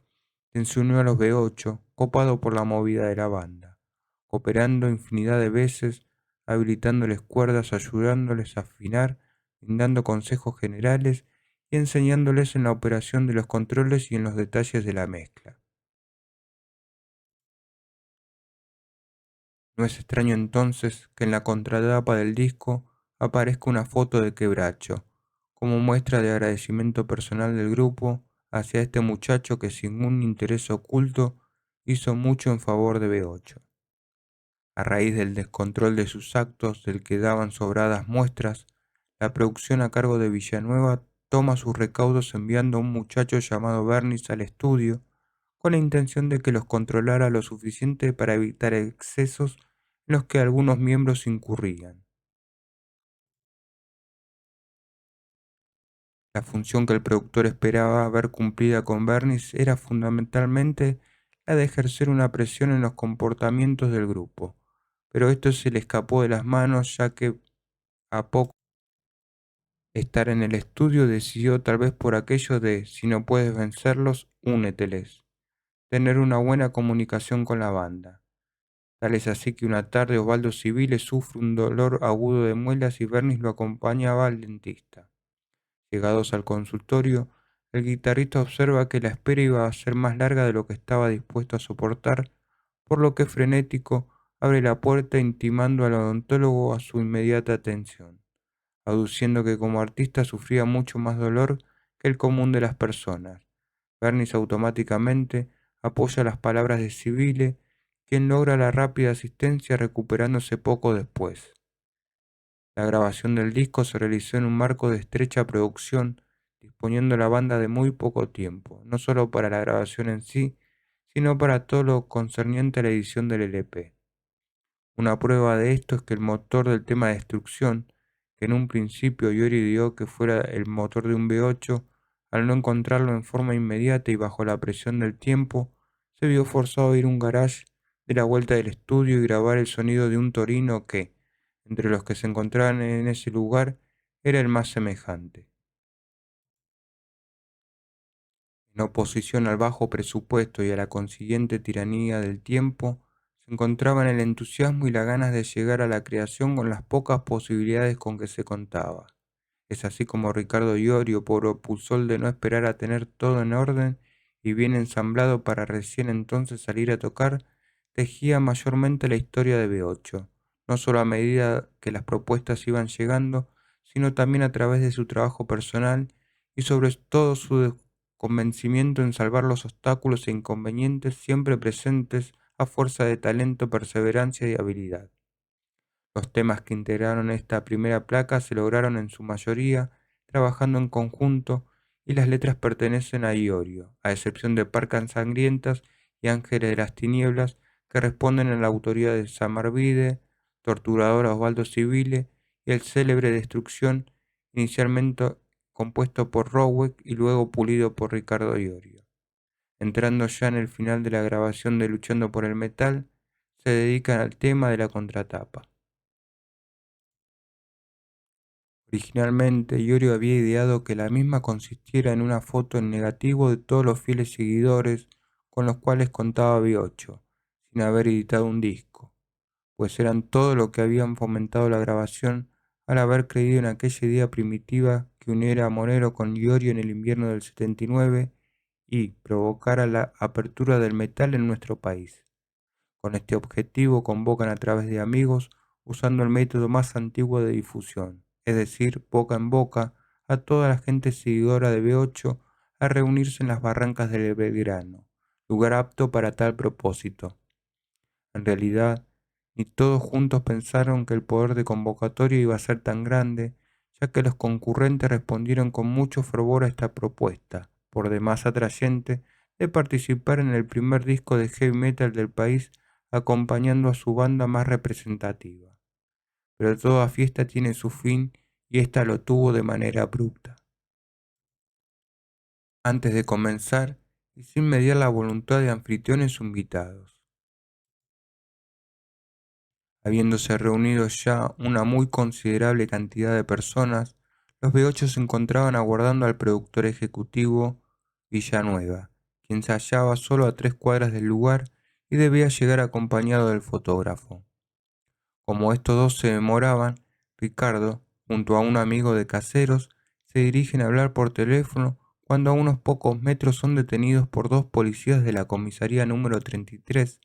quien se unió a los B8, copado por la movida de la banda, cooperando infinidad de veces, habilitándoles cuerdas, ayudándoles a afinar, brindando consejos generales y enseñándoles en la operación de los controles y en los detalles de la mezcla. No es extraño entonces que en la contratapa del disco aparezca una foto de Quebracho, como muestra de agradecimiento personal del grupo hacia este muchacho que sin un interés oculto hizo mucho en favor de B8. A raíz del descontrol de sus actos, del que daban sobradas muestras, la producción a cargo de Villanueva toma sus recaudos enviando a un muchacho llamado Bernis al estudio, con la intención de que los controlara lo suficiente para evitar excesos en los que algunos miembros incurrían. La función que el productor esperaba ver cumplida con Bernis era fundamentalmente la de ejercer una presión en los comportamientos del grupo, pero esto se le escapó de las manos ya que a poco estar en el estudio decidió, tal vez por aquello de si no puedes vencerlos, úneteles, tener una buena comunicación con la banda. Tal es así que una tarde Osvaldo Civile sufre un dolor agudo de muelas y Bernis lo acompañaba al dentista. Llegados al consultorio, el guitarrista observa que la espera iba a ser más larga de lo que estaba dispuesto a soportar, por lo que frenético abre la puerta intimando al odontólogo a su inmediata atención, aduciendo que como artista sufría mucho más dolor que el común de las personas. Bernis automáticamente apoya las palabras de Civile, quien logra la rápida asistencia recuperándose poco después. La grabación del disco se realizó en un marco de estrecha producción, disponiendo la banda de muy poco tiempo, no solo para la grabación en sí, sino para todo lo concerniente a la edición del LP. Una prueba de esto es que el motor del tema Destrucción, que en un principio Iori dio que fuera el motor de un V8, al no encontrarlo en forma inmediata y bajo la presión del tiempo, se vio forzado a ir a un garage de la vuelta del estudio y grabar el sonido de un Torino que, entre los que se encontraban en ese lugar, era el más semejante. En oposición al bajo presupuesto y a la consiguiente tiranía del tiempo, se encontraban el entusiasmo y las ganas de llegar a la creación con las pocas posibilidades con que se contaba. Es así como Ricardo Iorio propulsó el de no esperar a tener todo en orden y bien ensamblado para recién entonces salir a tocar, tejía mayormente la historia de B8, no solo a medida que las propuestas iban llegando, sino también a través de su trabajo personal y sobre todo su convencimiento en salvar los obstáculos e inconvenientes siempre presentes a fuerza de talento, perseverancia y habilidad. Los temas que integraron esta primera placa se lograron en su mayoría trabajando en conjunto y las letras pertenecen a Iorio, a excepción de Parcas Sangrientas y Ángeles de las Tinieblas, que responden a la autoría de Samarvide, Torturador Osvaldo Civile y el célebre Destrucción, inicialmente compuesto por Rowek y luego pulido por Ricardo Iorio. Entrando ya en el final de la grabación de Luchando por el Metal, se dedican al tema de la contratapa. Originalmente, Iorio había ideado que la misma consistiera en una foto en negativo de todos los fieles seguidores con los cuales contaba B8, sin haber editado un disco, pues eran todo lo que habían fomentado la grabación al haber creído en aquella idea primitiva que uniera a Monero con Iorio en el invierno del 79 y provocara la apertura del metal en nuestro país. Con este objetivo convocan a través de amigos usando el método más antiguo de difusión, es decir, boca en boca, a toda la gente seguidora de B8 a reunirse en las barrancas del Belgrano, lugar apto para tal propósito. En realidad, ni todos juntos pensaron que el poder de convocatoria iba a ser tan grande, ya que los concurrentes respondieron con mucho fervor a esta propuesta, por demás atrayente, de participar en el primer disco de heavy metal del país acompañando a su banda más representativa. Pero toda fiesta tiene su fin y ésta lo tuvo de manera abrupta. Antes de comenzar, y sin mediar la voluntad de anfitriones o invitados, habiéndose reunido ya una muy considerable cantidad de personas, los B8 se encontraban aguardando al productor ejecutivo Villanueva, quien se hallaba solo a 3 cuadras del lugar y debía llegar acompañado del fotógrafo. Como estos dos se demoraban, Ricardo, junto a un amigo de Caseros, se dirigen a hablar por teléfono cuando a unos pocos metros son detenidos por dos policías de la comisaría número 33,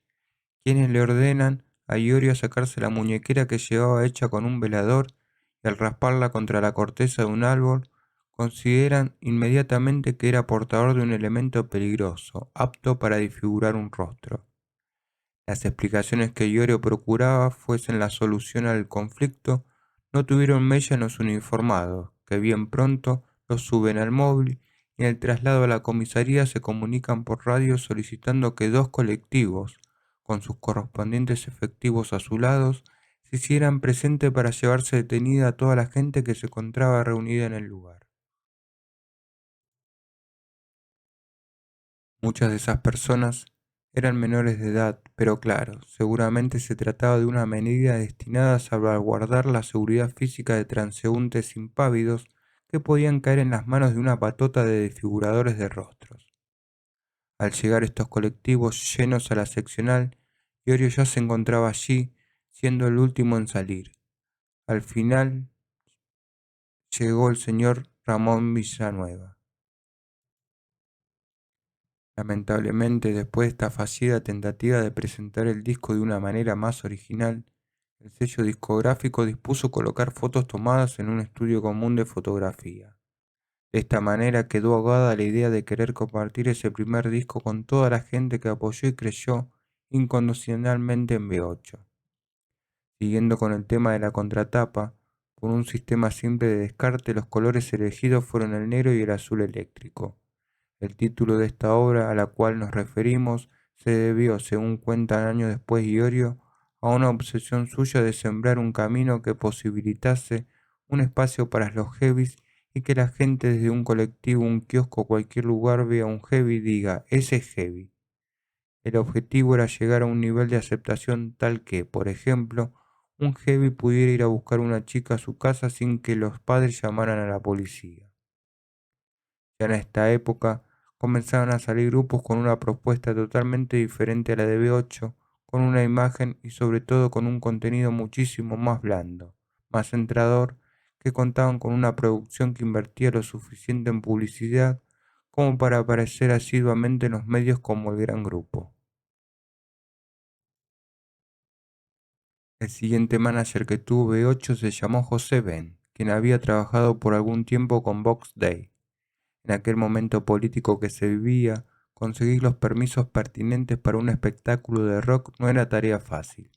quienes le ordenan a Iorio sacarse la muñequera que llevaba hecha con un velador y al rasparla contra la corteza de un árbol, consideran inmediatamente que era portador de un elemento peligroso, apto para disfigurar un rostro. Las explicaciones que Iorio procuraba fuesen la solución al conflicto no tuvieron mella en los uniformados, que bien pronto los suben al móvil y en el traslado a la comisaría se comunican por radio solicitando que dos colectivos, con sus correspondientes efectivos a su lado, se hicieran presente para llevarse detenida a toda la gente que se encontraba reunida en el lugar. Muchas de esas personas eran menores de edad, pero claro, seguramente se trataba de una medida destinada a salvaguardar la seguridad física de transeúntes impávidos que podían caer en las manos de una patota de desfiguradores de rostros. Al llegar estos colectivos llenos a la seccional, Iorio ya se encontraba allí, siendo el último en salir. Al final llegó el señor Ramón Villanueva. Lamentablemente, después de esta fallida tentativa de presentar el disco de una manera más original, el sello discográfico dispuso colocar fotos tomadas en un estudio común de fotografía. De esta manera quedó ahogada la idea de querer compartir ese primer disco con toda la gente que apoyó y creyó incondicionalmente en B8. Siguiendo con el tema de la contratapa, por un sistema simple de descarte, los colores elegidos fueron el negro y el azul eléctrico. El título de esta obra a la cual nos referimos se debió, según cuentan años después Iorio, a una obsesión suya de sembrar un camino que posibilitase un espacio para los heavies y que la gente desde un colectivo, un kiosco o cualquier lugar vea un heavy y diga, ese es heavy. El objetivo era llegar a un nivel de aceptación tal que, por ejemplo, un heavy pudiera ir a buscar una chica a su casa sin que los padres llamaran a la policía. Ya en esta época comenzaron a salir grupos con una propuesta totalmente diferente a la de B8, con una imagen y sobre todo con un contenido muchísimo más blando, más centrador, que contaban con una producción que invertía lo suficiente en publicidad como para aparecer asiduamente en los medios como el gran grupo. El siguiente manager que tuvo B8 se llamó José Ben, quien había trabajado por algún tiempo con Box Day. En aquel momento político que se vivía, conseguir los permisos pertinentes para un espectáculo de rock no era tarea fácil.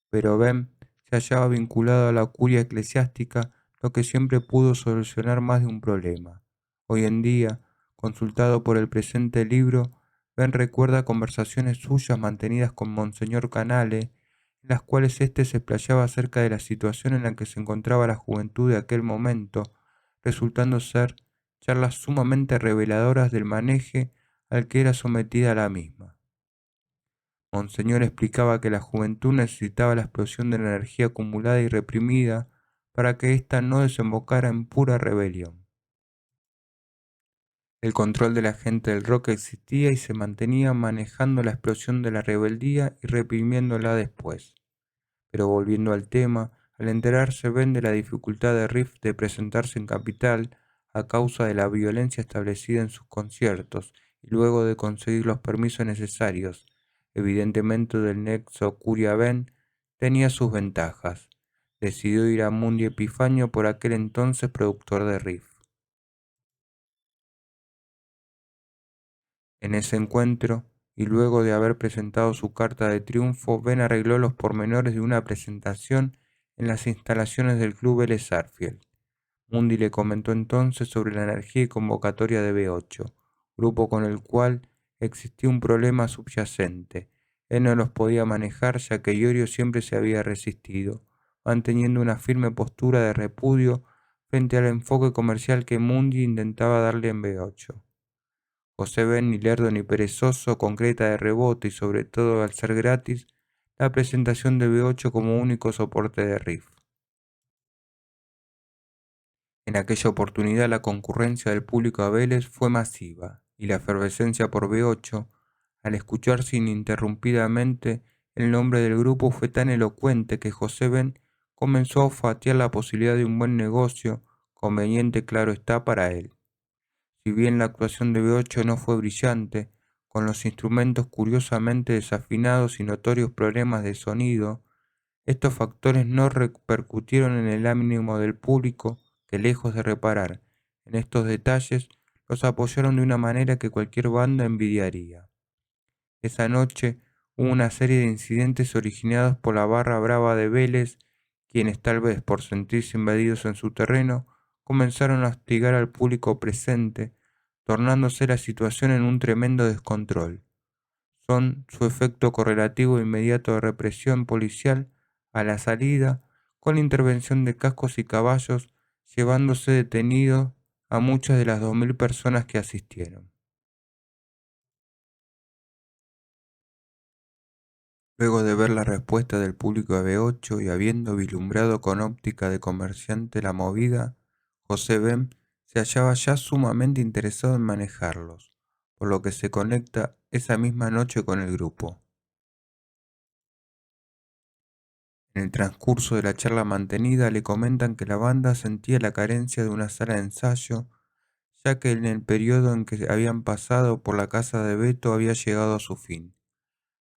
Pero Ben se hallaba vinculado a la curia eclesiástica, lo que siempre pudo solucionar más de un problema. Hoy en día, consultado por el presente libro, Ben recuerda conversaciones suyas mantenidas con Monseñor Canale, en las cuales éste se explayaba acerca de la situación en la que se encontraba la juventud de aquel momento, resultando ser charlas sumamente reveladoras del maneje al que era sometida la misma. Monseñor explicaba que la juventud necesitaba la explosión de la energía acumulada y reprimida para que ésta no desembocara en pura rebelión. El control de la gente del rock existía y se mantenía manejando la explosión de la rebeldía y reprimiéndola después. Pero volviendo al tema, al enterarse Ben de la dificultad de Riff de presentarse en Capital a causa de la violencia establecida en sus conciertos y luego de conseguir los permisos necesarios, evidentemente del nexo Curia-Ben, tenía sus ventajas. Decidió ir a Mundi Epifanio, por aquel entonces productor de Riff. En ese encuentro, y luego de haber presentado su carta de triunfo, Ben arregló los pormenores de una presentación en las instalaciones del club Vélez Sarsfield. Mundi le comentó entonces sobre la energía y convocatoria de B8, grupo con el cual existía un problema subyacente. Él no los podía manejar ya que Iorio siempre se había resistido, manteniendo una firme postura de repudio frente al enfoque comercial que Mundi intentaba darle en B8. José Ben, ni lerdo ni perezoso, concreta de rebote y sobre todo al ser gratis, la presentación de B8 como único soporte de riff. En aquella oportunidad la concurrencia del público a Vélez fue masiva y la efervescencia por B8, al escuchar ininterrumpidamente el nombre del grupo, fue tan elocuente que José Ben comenzó a olfatear la posibilidad de un buen negocio, conveniente claro está para él. Si bien la actuación de B8 no fue brillante, con los instrumentos curiosamente desafinados y notorios problemas de sonido, estos factores no repercutieron en el ánimo del público, que lejos de reparar en estos detalles, los apoyaron de una manera que cualquier banda envidiaría. Esa noche hubo una serie de incidentes originados por la barra brava de Vélez, quienes tal vez por sentirse invadidos en su terreno, comenzaron a hostigar al público presente, tornándose la situación en un tremendo descontrol. Son su efecto correlativo inmediato de represión policial a la salida, con la intervención de cascos y caballos, llevándose detenidos a muchas de las 2000 personas que asistieron. Luego de ver la respuesta del público de B8 y habiendo vislumbrado con óptica de comerciante la movida, José Ben se hallaba ya sumamente interesado en manejarlos, por lo que se conecta esa misma noche con el grupo. En el transcurso de la charla mantenida le comentan que la banda sentía la carencia de una sala de ensayo, ya que en el periodo en que habían pasado por la casa de Beto había llegado a su fin,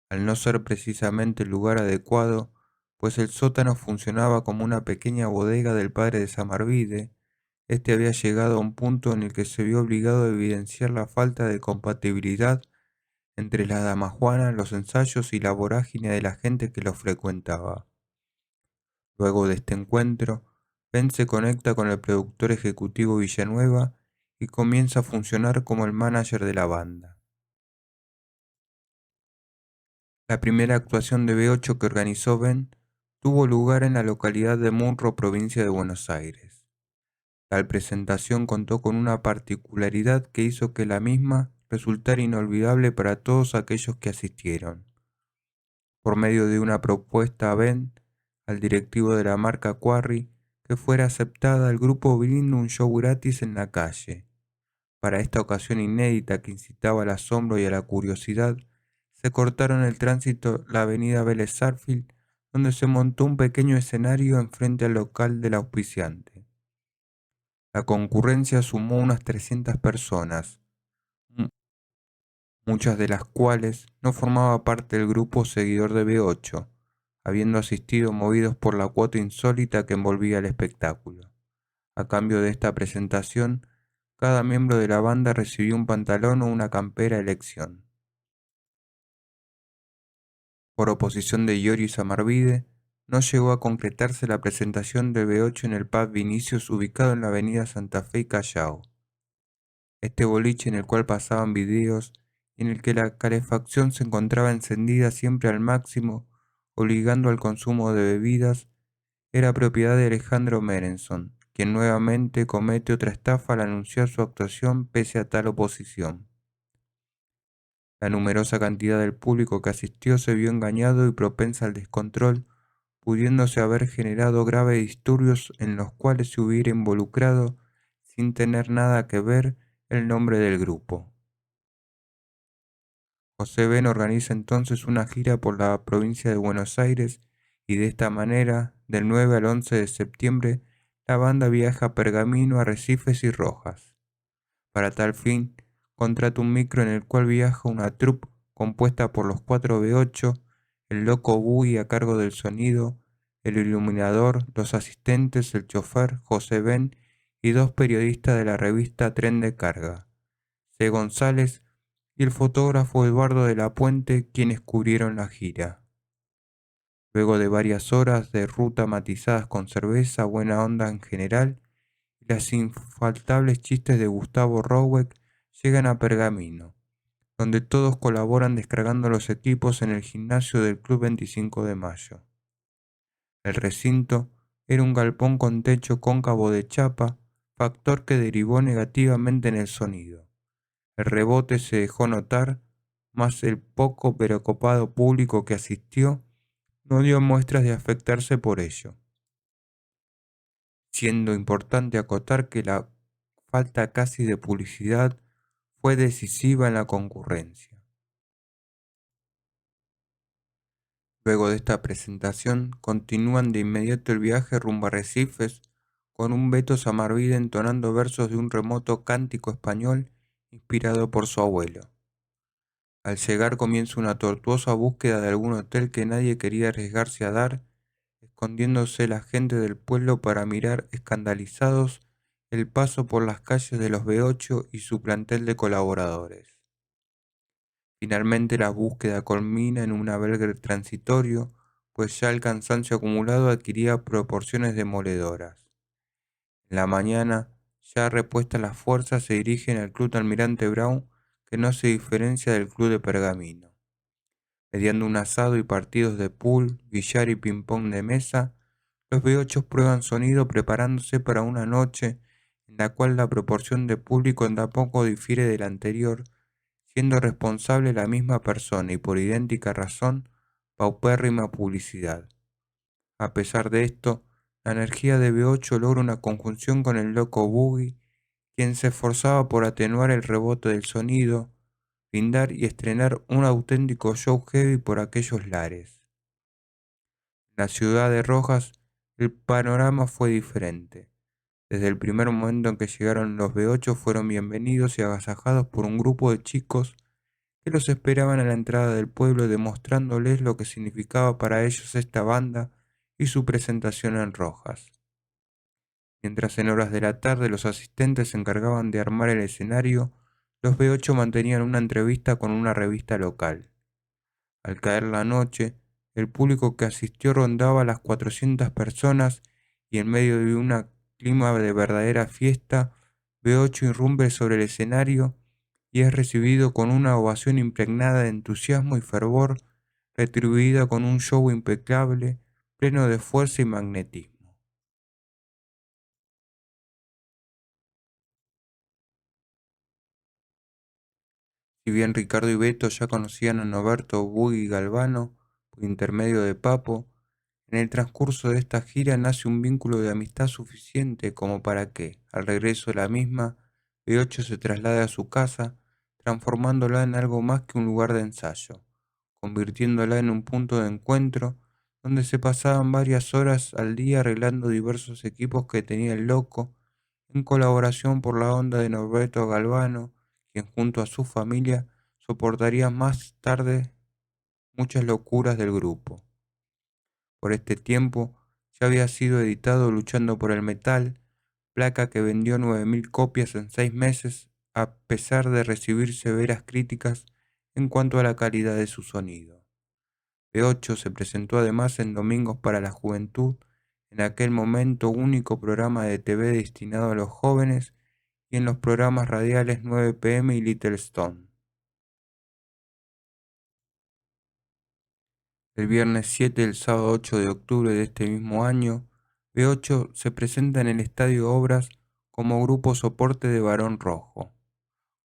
al no ser precisamente el lugar adecuado, pues el sótano funcionaba como una pequeña bodega del padre de Samarvide. Este había llegado a un punto en el que se vio obligado a evidenciar la falta de compatibilidad entre la damajuana, los ensayos y la vorágine de la gente que lo frecuentaba. Luego de este encuentro, Ben se conecta con el productor ejecutivo Villanueva y comienza a funcionar como el manager de la banda. La primera actuación de B8 que organizó Ben tuvo lugar en la localidad de Munro, provincia de Buenos Aires. Tal presentación contó con una particularidad que hizo que la misma resultara inolvidable para todos aquellos que asistieron. Por medio de una propuesta a Ben, al directivo de la marca Quarry, que fuera aceptada, el grupo brindó un show gratis en la calle. Para esta ocasión inédita que incitaba al asombro y a la curiosidad, se cortaron el tránsito la avenida Vélez Sarsfield, donde se montó un pequeño escenario enfrente al local del auspiciante. La concurrencia sumó unas 300 personas, muchas de las cuales no formaba parte del grupo seguidor de B8. habiendo asistido movidos por la cuota insólita que envolvía el espectáculo. A cambio de esta presentación, cada miembro de la banda recibió un pantalón o una campera a elección. Por oposición de Iorio y Samarvide, no llegó a concretarse la presentación del B8 en el pub Vinicius ubicado en la avenida Santa Fe y Callao. Este boliche en el cual pasaban videos y en el que la calefacción se encontraba encendida siempre al máximo, obligando al consumo de bebidas, era propiedad de Alejandro Merenson, quien nuevamente comete otra estafa al anunciar su actuación pese a tal oposición. La numerosa cantidad del público que asistió se vio engañado y propensa al descontrol, pudiéndose haber generado graves disturbios en los cuales se hubiera involucrado, sin tener nada que ver, el nombre del grupo. José Ben organiza entonces una gira por la provincia de Buenos Aires y de esta manera, del 9 al 11 de septiembre, la banda viaja a Pergamino, Arrecifes y Rojas. Para tal fin, contrata un micro en el cual viaja una troupe compuesta por los 4 B8, el loco Bui a cargo del sonido, el iluminador, los asistentes, el chofer, José Ben y dos periodistas de la revista Tren de Carga, C. González y el fotógrafo Eduardo de la Puente, quienes cubrieron la gira. Luego de varias horas de ruta matizadas con cerveza, buena onda en general, y las infaltables chistes de Gustavo Roweck, llegan a Pergamino, donde todos colaboran descargando los equipos en el gimnasio del Club 25 de Mayo. El recinto era un galpón con techo cóncavo de chapa, factor que derivó negativamente en el sonido. El rebote se dejó notar, mas el poco pero copado público que asistió no dio muestras de afectarse por ello, siendo importante acotar que la falta casi de publicidad fue decisiva en la concurrencia. Luego de esta presentación, continúan de inmediato el viaje rumbo a Arrecifes, con un Beto Samarvide entonando versos de un remoto cántico español inspirado por su abuelo. Al llegar comienza una tortuosa búsqueda de algún hotel que nadie quería arriesgarse a dar, escondiéndose la gente del pueblo para mirar escandalizados el paso por las calles de los B8 y su plantel de colaboradores. Finalmente la búsqueda culmina en un albergue transitorio, pues ya el cansancio acumulado adquiría proporciones demoledoras. En la mañana, ya repuestas las fuerzas, se dirigen al Club Almirante Brown, que no se diferencia del Club de Pergamino. Mediando un asado y partidos de pool, billar y ping-pong de mesa, los B8 prueban sonido preparándose para una noche en la cual la proporción de público tampoco difiere de la anterior, siendo responsable la misma persona y por idéntica razón, paupérrima publicidad. A pesar de esto, la energía de B8 logra una conjunción con el loco Boogie, quien se esforzaba por atenuar el rebote del sonido, brindar y estrenar un auténtico show heavy por aquellos lares. En la ciudad de Rojas, el panorama fue diferente. Desde el primer momento en que llegaron los B8 fueron bienvenidos y agasajados por un grupo de chicos que los esperaban a la entrada del pueblo demostrándoles lo que significaba para ellos esta banda y su presentación en Rojas. Mientras en horas de la tarde los asistentes se encargaban de armar el escenario, los B8 mantenían una entrevista con una revista local. Al caer la noche, el público que asistió rondaba las 400 personas y en medio de un clima de verdadera fiesta, B8 irrumpe sobre el escenario y es recibido con una ovación impregnada de entusiasmo y fervor, retribuida con un show impecable, pleno de fuerza y magnetismo. Si bien Ricardo y Beto ya conocían a Noberto Buggy Galvano por intermedio de Papo, en el transcurso de esta gira nace un vínculo de amistad suficiente como para que, al regreso de la misma, B8 se traslade a su casa, transformándola en algo más que un lugar de ensayo, convirtiéndola en un punto de encuentro donde se pasaban varias horas al día arreglando diversos equipos que tenía el loco, en colaboración por la onda de Norberto Galvano, quien junto a su familia soportaría más tarde muchas locuras del grupo. Por este tiempo ya había sido editado Luchando por el Metal, placa que vendió 9.000 copias en 6 meses, a pesar de recibir severas críticas en cuanto a la calidad de su sonido. B8 se presentó además en Domingos para la Juventud, en aquel momento único programa de TV destinado a los jóvenes, y en los programas radiales 9 PM y Little Stone. El viernes 7 y el sábado 8 de octubre de este mismo año, B8 se presenta en el Estadio Obras como grupo soporte de Barón Rojo.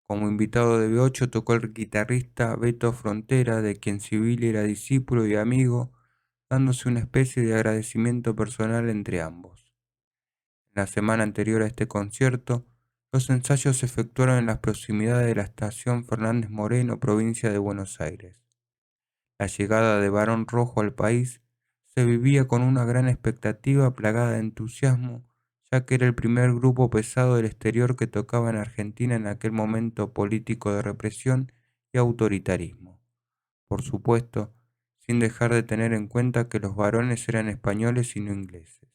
Como invitado de B8 tocó el guitarrista Beto Frontera, de quien Civil era discípulo y amigo, dándose una especie de agradecimiento personal entre ambos. En la semana anterior a este concierto, los ensayos se efectuaron en las proximidades de la estación Fernández Moreno, provincia de Buenos Aires. La llegada de Barón Rojo al país se vivía con una gran expectativa plagada de entusiasmo, ya que era el primer grupo pesado del exterior que tocaba en Argentina en aquel momento político de represión y autoritarismo. Por supuesto, sin dejar de tener en cuenta que los varones eran españoles y no ingleses.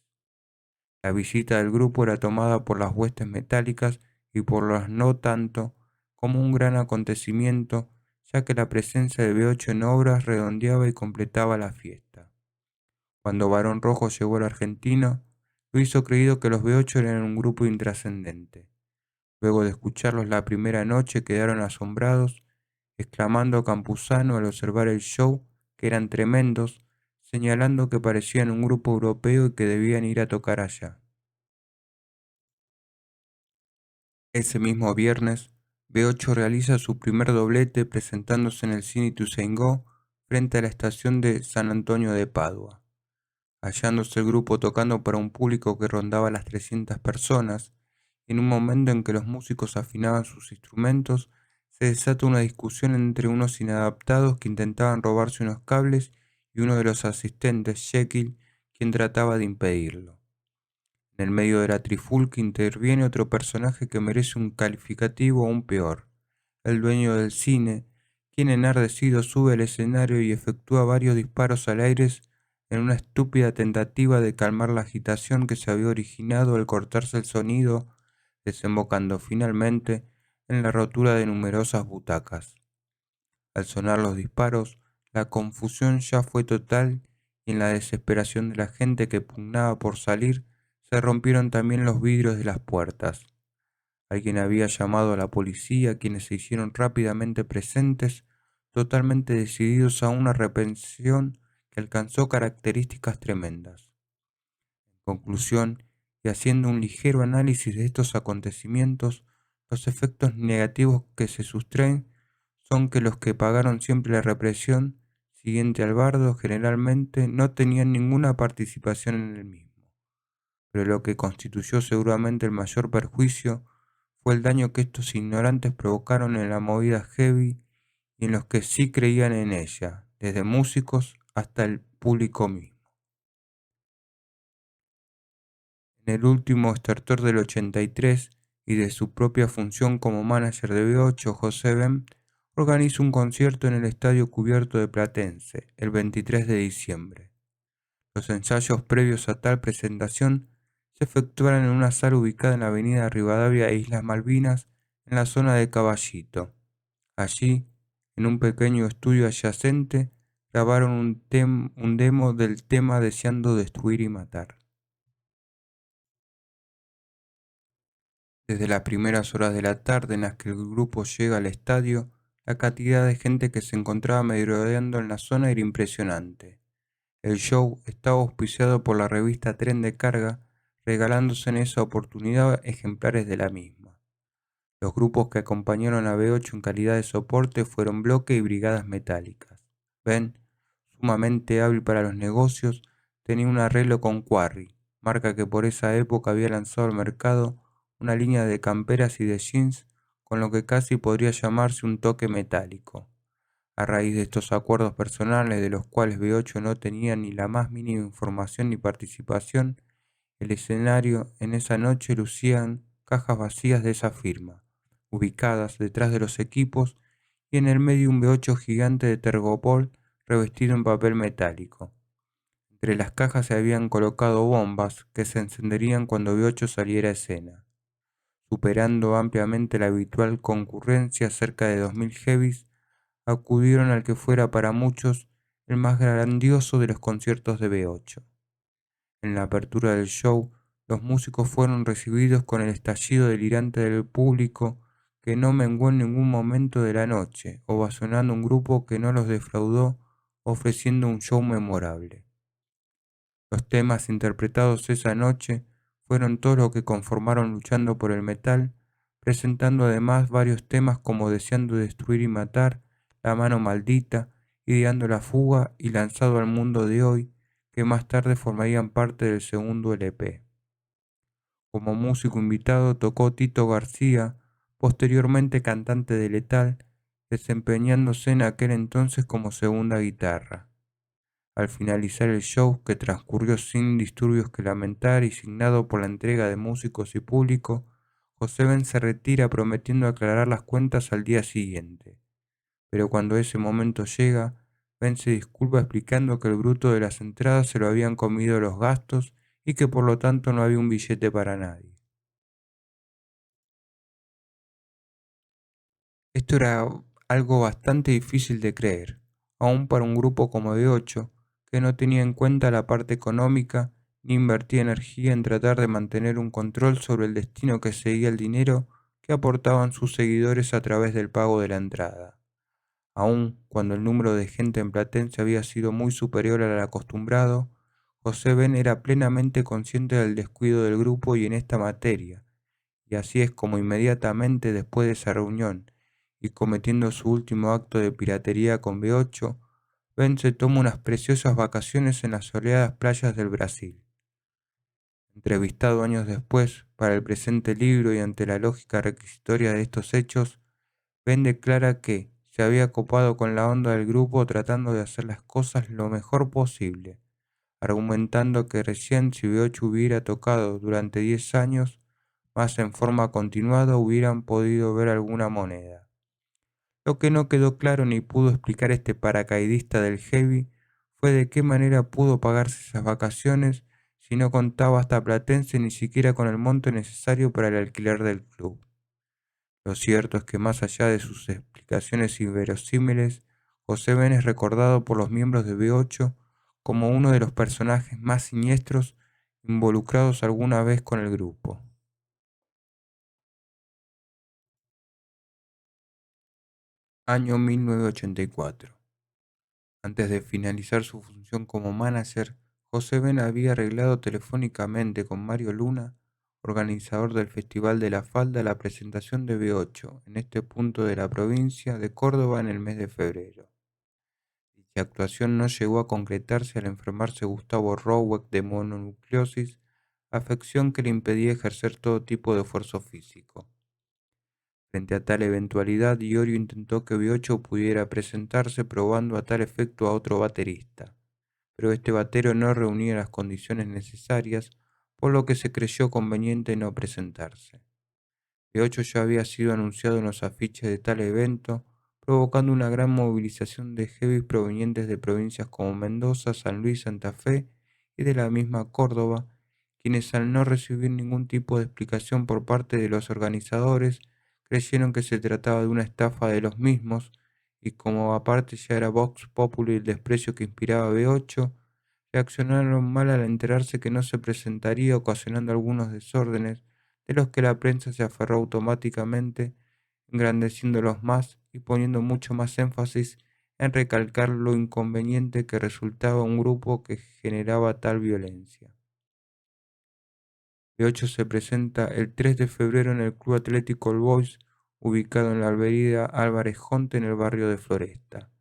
La visita del grupo era tomada por las huestes metálicas y por los no tanto como un gran acontecimiento, ya que la presencia de B8 en Obras redondeaba y completaba la fiesta. Cuando Barón Rojo llegó a la Argentina, lo hizo creído que los B8 eran un grupo intrascendente. Luego de escucharlos la primera noche quedaron asombrados, exclamando a Campuzano al observar el show que eran tremendos, señalando que parecían un grupo europeo y que debían ir a tocar allá. Ese mismo viernes, B8 realiza su primer doblete presentándose en el Cine Ituzaingó frente a la estación de San Antonio de Padua. Hallándose el grupo tocando para un público que rondaba las 300 personas, y en un momento en que los músicos afinaban sus instrumentos, se desata una discusión entre unos inadaptados que intentaban robarse unos cables y uno de los asistentes, Jekyll, quien trataba de impedirlo. En el medio de la trifulca interviene otro personaje que merece un calificativo aún peor, el dueño del cine, quien enardecido sube al escenario y efectúa varios disparos al aire en una estúpida tentativa de calmar la agitación que se había originado al cortarse el sonido, desembocando finalmente en la rotura de numerosas butacas. Al sonar los disparos, la confusión ya fue total y en la desesperación de la gente que pugnaba por salir, se rompieron también los vidrios de las puertas. Alguien había llamado a la policía, quienes se hicieron rápidamente presentes, totalmente decididos a una represión que alcanzó características tremendas. En conclusión, y haciendo un ligero análisis de estos acontecimientos, los efectos negativos que se sustraen son que los que pagaron siempre la represión siguiente al bardo generalmente no tenían ninguna participación en el mismo, pero lo que constituyó seguramente el mayor perjuicio fue el daño que estos ignorantes provocaron en la movida heavy y en los que sí creían en ella, desde músicos hasta el público mismo. En el último estertor del 83 y de su propia función como manager de B8, José Bem organiza un concierto en el Estadio Cubierto de Platense el 23 de diciembre. Los ensayos previos a tal presentación se efectuaron en una sala ubicada en la avenida Rivadavia e Islas Malvinas, en la zona de Caballito. Allí, en un pequeño estudio adyacente, grabaron un demo del tema Deseando destruir y matar. Desde las primeras horas de la tarde en las que el grupo llega al estadio, la cantidad de gente que se encontraba merodeando en la zona era impresionante. El show estaba auspiciado por la revista Tren de Carga, regalándose en esa oportunidad ejemplares de la misma. Los grupos que acompañaron a B8 en calidad de soporte fueron Bloque y Brigadas Metálicas. Ben, sumamente hábil para los negocios, tenía un arreglo con Quarry, marca que por esa época había lanzado al mercado una línea de camperas y de jeans con lo que casi podría llamarse un toque metálico. A raíz de estos acuerdos personales, de los cuales B8 no tenía ni la más mínima información ni participación, el escenario en esa noche lucían cajas vacías de esa firma, ubicadas detrás de los equipos, y en el medio un B8 gigante de tergopol revestido en papel metálico. Entre las cajas se habían colocado bombas que se encenderían cuando B8 saliera a escena, superando ampliamente la habitual concurrencia. Cerca de 2000 heavies acudieron al que fuera para muchos el más grandioso de los conciertos de B8. En la apertura del show, los músicos fueron recibidos con el estallido delirante del público, que no menguó en ningún momento de la noche, ovacionando un grupo que no los defraudó, ofreciendo un show memorable. Los temas interpretados esa noche fueron todos los que conformaron Luchando por el Metal, presentando además varios temas como Deseando Destruir y Matar, La Mano Maldita, Ideando la Fuga y Lanzado al Mundo de Hoy, que más tarde formarían parte del segundo LP. Como músico invitado tocó Tito García, posteriormente cantante de Letal, desempeñándose en aquel entonces como segunda guitarra. Al finalizar el show, que transcurrió sin disturbios que lamentar y signado por la entrega de músicos y público, José Ben se retira prometiendo aclarar las cuentas al día siguiente. Pero cuando ese momento llega, Ben se disculpa explicando que el bruto de las entradas se lo habían comido los gastos y que por lo tanto no había un billete para nadie. Esto era algo bastante difícil de creer, aun para un grupo como B8, que no tenía en cuenta la parte económica ni invertía energía en tratar de mantener un control sobre el destino que seguía el dinero que aportaban sus seguidores a través del pago de la entrada. Aun cuando el número de gente en Platense había sido muy superior al acostumbrado, José Ben era plenamente consciente del descuido del grupo y en esta materia, y así es como inmediatamente después de esa reunión, y cometiendo su último acto de piratería con B8, Ben se toma unas preciosas vacaciones en las soleadas playas del Brasil. Entrevistado años después para el presente libro y ante la lógica requisitoria de estos hechos, Ben declara que se había copado con la onda del grupo tratando de hacer las cosas lo mejor posible, argumentando que recién si B8 hubiera tocado durante 10 años, más en forma continuada hubieran podido ver alguna moneda. Lo que no quedó claro ni pudo explicar este paracaidista del heavy fue de qué manera pudo pagarse esas vacaciones si no contaba hasta Platense ni siquiera con el monto necesario para el alquiler del club. Lo cierto es que más allá de sus explicaciones inverosímiles, José Ben es recordado por los miembros de B8 como uno de los personajes más siniestros involucrados alguna vez con el grupo. Año 1984. Antes de finalizar su función como manager, José Ben había arreglado telefónicamente con Mario Luna, organizador del Festival de la Falda, la presentación de B8 en este punto de la provincia de Córdoba en el mes de febrero. Dicha actuación no llegó a concretarse al enfermarse Gustavo Roweck de mononucleosis, afección que le impedía ejercer todo tipo de esfuerzo físico. Frente a tal eventualidad, Iorio intentó que B8 pudiera presentarse probando a tal efecto a otro baterista, pero este batero no reunía las condiciones necesarias, por lo que se creyó conveniente no presentarse. B8 ya había sido anunciado en los afiches de tal evento, provocando una gran movilización de heavies provenientes de provincias como Mendoza, San Luis, Santa Fe y de la misma Córdoba, quienes al no recibir ningún tipo de explicación por parte de los organizadores, creyeron que se trataba de una estafa de los mismos, y como aparte ya era Vox Populi el desprecio que inspiraba B8, reaccionaron mal al enterarse que no se presentaría, ocasionando algunos desórdenes, de los que la prensa se aferró automáticamente, engrandeciéndolos más y poniendo mucho más énfasis en recalcar lo inconveniente que resultaba un grupo que generaba tal violencia. B8 se presenta el 3 de febrero en el Club Atlético All Boys, ubicado en la avenida Álvarez Jonte en el barrio de Floresta.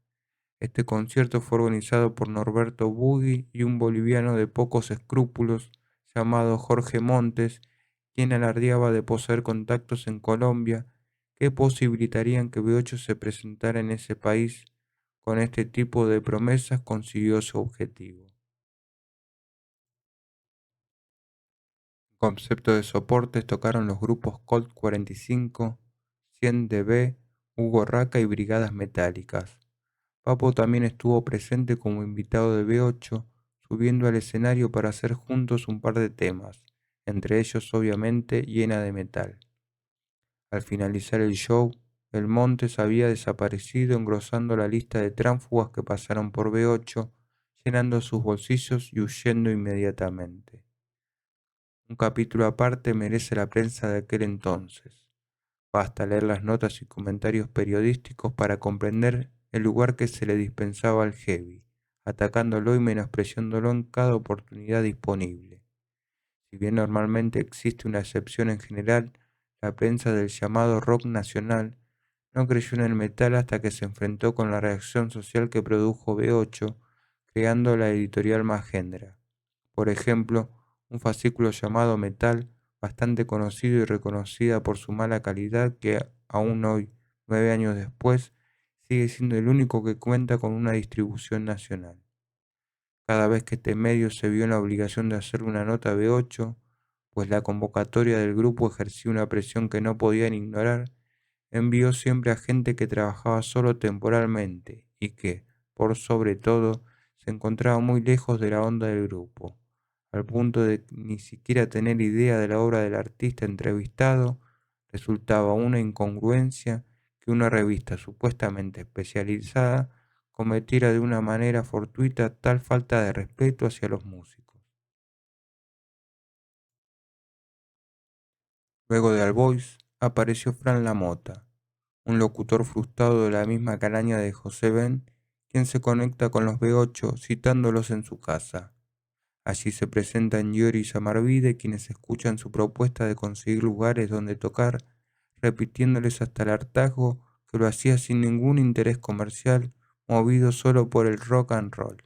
Este concierto fue organizado por Norberto Bugui y un boliviano de pocos escrúpulos llamado Jorge Montes, quien alardeaba de poseer contactos en Colombia que posibilitarían que B8 se presentara en ese país. Con este tipo de promesas consiguió su objetivo. En concepto de soportes tocaron los grupos Colt 45, 100 dB, Hugo Raca y Brigadas Metálicas. Papo también estuvo presente como invitado de B8, subiendo al escenario para hacer juntos un par de temas, entre ellos obviamente Hiena de Metal. Al finalizar el show, Belmontes había desaparecido engrosando la lista de tránsfugas que pasaron por B8, llenando sus bolsillos y huyendo inmediatamente. Un capítulo aparte merece la prensa de aquel entonces. Basta leer las notas y comentarios periodísticos para comprender el lugar que se le dispensaba al heavy, atacándolo y menospreciándolo en cada oportunidad disponible. Si bien normalmente existe una excepción en general, la prensa del llamado rock nacional no creyó en el metal hasta que se enfrentó con la reacción social que produjo B8, creando la editorial Magendra. Por ejemplo, un fascículo llamado Metal, bastante conocido y reconocida por su mala calidad que aún hoy, 9 años después, sigue siendo el único que cuenta con una distribución nacional. Cada vez que este medio se vio en la obligación de hacer una nota B8, pues la convocatoria del grupo ejercía una presión que no podían ignorar, envió siempre a gente que trabajaba solo temporalmente y que, por sobre todo, se encontraba muy lejos de la onda del grupo, al punto de ni siquiera tener idea de la obra del artista entrevistado. Resultaba una incongruencia que una revista supuestamente especializada cometiera de una manera fortuita tal falta de respeto hacia los músicos. Luego de All Boys apareció Fran Lamota, un locutor frustrado de la misma calaña de José Ben, quien se conecta con los B8 citándolos en su casa. Allí se presentan Giori y Samarvide, quienes escuchan su propuesta de conseguir lugares donde tocar, repitiéndoles hasta el hartazgo que lo hacía sin ningún interés comercial, movido solo por el rock and roll.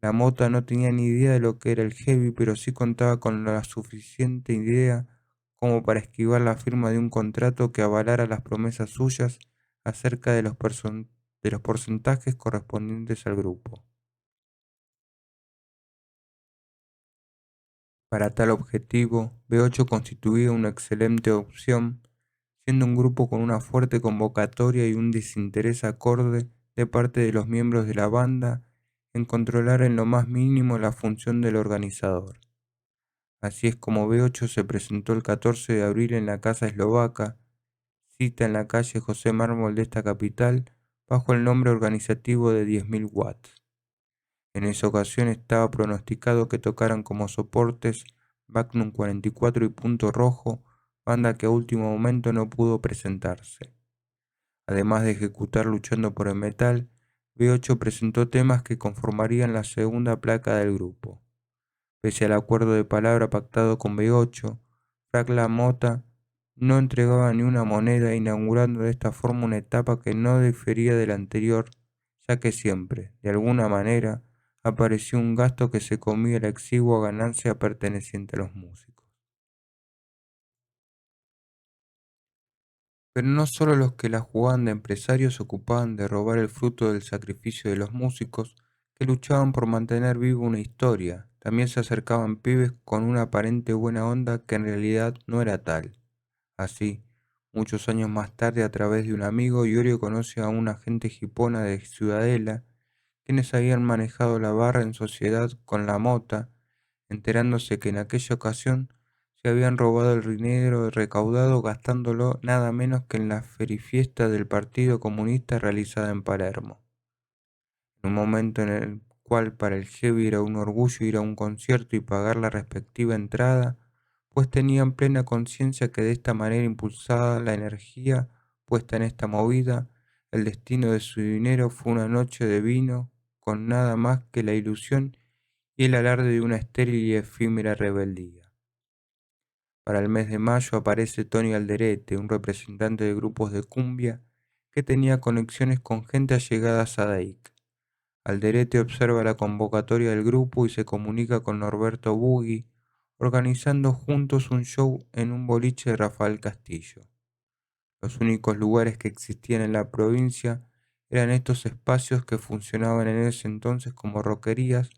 La Mota no tenía ni idea de lo que era el heavy, pero sí contaba con la suficiente idea como para esquivar la firma de un contrato que avalara las promesas suyas acerca de los porcentajes correspondientes al grupo. Para tal objetivo, B8 constituía una excelente opción, siendo un grupo con una fuerte convocatoria y un desinterés acorde de parte de los miembros de la banda en controlar en lo más mínimo la función del organizador. Así es como B8 se presentó el 14 de abril en la Casa Eslovaca, cita en la calle José Mármol de esta capital, bajo el nombre organizativo de 10.000 watts. En esa ocasión estaba pronosticado que tocaran como soportes Magnum 44 y Punto Rojo, banda que a último momento no pudo presentarse. Además de ejecutar Luchando por el Metal, B8 presentó temas que conformarían la segunda placa del grupo. Pese al acuerdo de palabra pactado con B8, Frank LaMotta no entregaba ni una moneda, inaugurando de esta forma una etapa que no difería de la anterior, ya que siempre, de alguna manera, apareció un gasto que se comía la exigua ganancia perteneciente a los músicos. Pero no solo los que la jugaban de empresarios se ocupaban de robar el fruto del sacrificio de los músicos que luchaban por mantener viva una historia, también se acercaban pibes con una aparente buena onda que en realidad no era tal. Así, muchos años más tarde, a través de un amigo, Iorio conoce a una agente jipona de Ciudadela, quienes habían manejado la barra en sociedad con la mota, enterándose que en aquella ocasión se habían robado el dinero recaudado gastándolo nada menos que en la ferifiesta del Partido Comunista realizada en Palermo. En un momento en el cual para el heavy era un orgullo ir a un concierto y pagar la respectiva entrada, pues tenían plena conciencia que de esta manera impulsada la energía puesta en esta movida, el destino de su dinero fue una noche de vino con nada más que la ilusión y el alarde de una estéril y efímera rebeldía. Para el mes de mayo aparece Tony Alderete, un representante de grupos de cumbia que tenía conexiones con gente allegada a Sadaic. Alderete observa la convocatoria del grupo y se comunica con Norberto Bugui, organizando juntos un show en un boliche de Rafael Castillo. Los únicos lugares que existían en la provincia eran estos espacios que funcionaban en ese entonces como roquerías,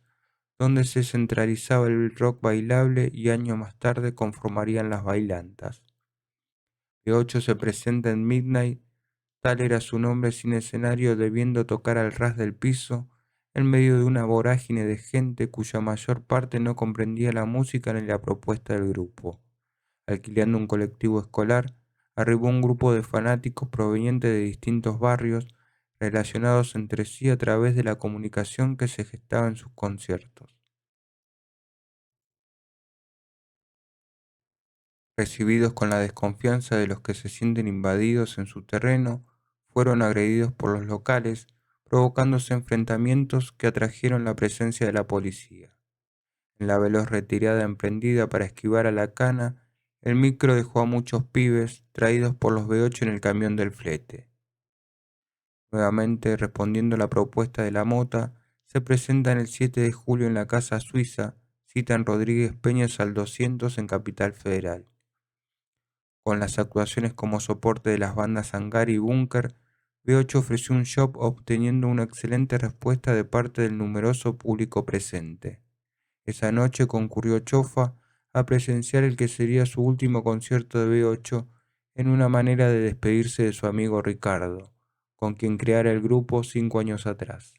donde se centralizaba el rock bailable y años más tarde conformarían las bailantas. B8 se presenta en Midnight, tal era su nombre sin escenario, debiendo tocar al ras del piso, en medio de una vorágine de gente cuya mayor parte no comprendía la música ni la propuesta del grupo. Alquilando un colectivo escolar, arribó un grupo de fanáticos provenientes de distintos barrios, relacionados entre sí a través de la comunicación que se gestaba en sus conciertos. Recibidos con la desconfianza de los que se sienten invadidos en su terreno, fueron agredidos por los locales, provocándose enfrentamientos que atrajeron la presencia de la policía. En la veloz retirada emprendida para esquivar a la cana, el micro dejó a muchos pibes traídos por los B8 en el camión del flete. Nuevamente, respondiendo a la propuesta de la mota, se presentan el 7 de julio en la Casa Suiza, cita en Rodríguez Peñas al 200 en Capital Federal. Con las actuaciones como soporte de las bandas Hangar y Búnker, B8 ofreció un show obteniendo una excelente respuesta de parte del numeroso público presente. Esa noche concurrió Chofa a presenciar el que sería su último concierto de B8 en una manera de despedirse de su amigo Ricardo, con quien creara el grupo 5 años atrás.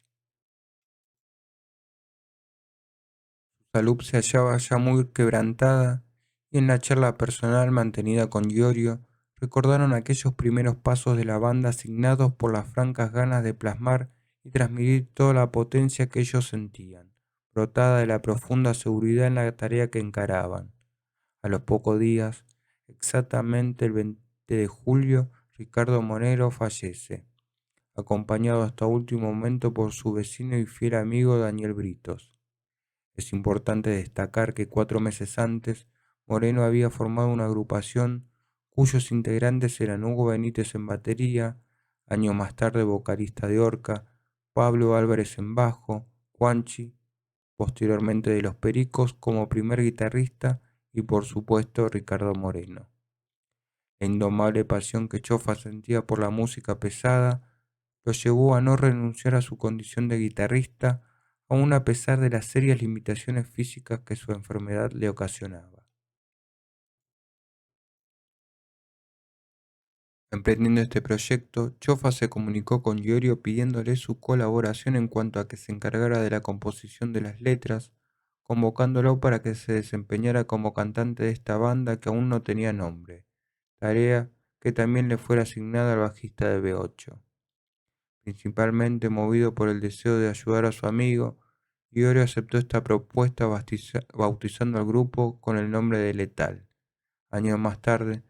Salud se hallaba ya muy quebrantada y en la charla personal mantenida con Iorio recordaron aquellos primeros pasos de la banda asignados por las francas ganas de plasmar y transmitir toda la potencia que ellos sentían, brotada de la profunda seguridad en la tarea que encaraban. A los pocos días, exactamente el 20 de julio, Ricardo Monero fallece, acompañado hasta último momento por su vecino y fiel amigo Daniel Britos. Es importante destacar que 4 meses antes, Moreno había formado una agrupación cuyos integrantes eran Hugo Benítez en batería, años más tarde vocalista de Orca, Pablo Álvarez en bajo, Juanchi, posteriormente de Los Pericos como primer guitarrista y por supuesto Ricardo Moreno. La indomable pasión que Chofa sentía por la música pesada lo llevó a no renunciar a su condición de guitarrista, aun a pesar de las serias limitaciones físicas que su enfermedad le ocasionaba. Emprendiendo este proyecto, Chofa se comunicó con Iorio pidiéndole su colaboración en cuanto a que se encargara de la composición de las letras, convocándolo para que se desempeñara como cantante de esta banda que aún no tenía nombre, tarea que también le fuera asignada al bajista de B8. Principalmente movido por el deseo de ayudar a su amigo, Iorio aceptó esta propuesta bautizando al grupo con el nombre de Letal. Años más tarde,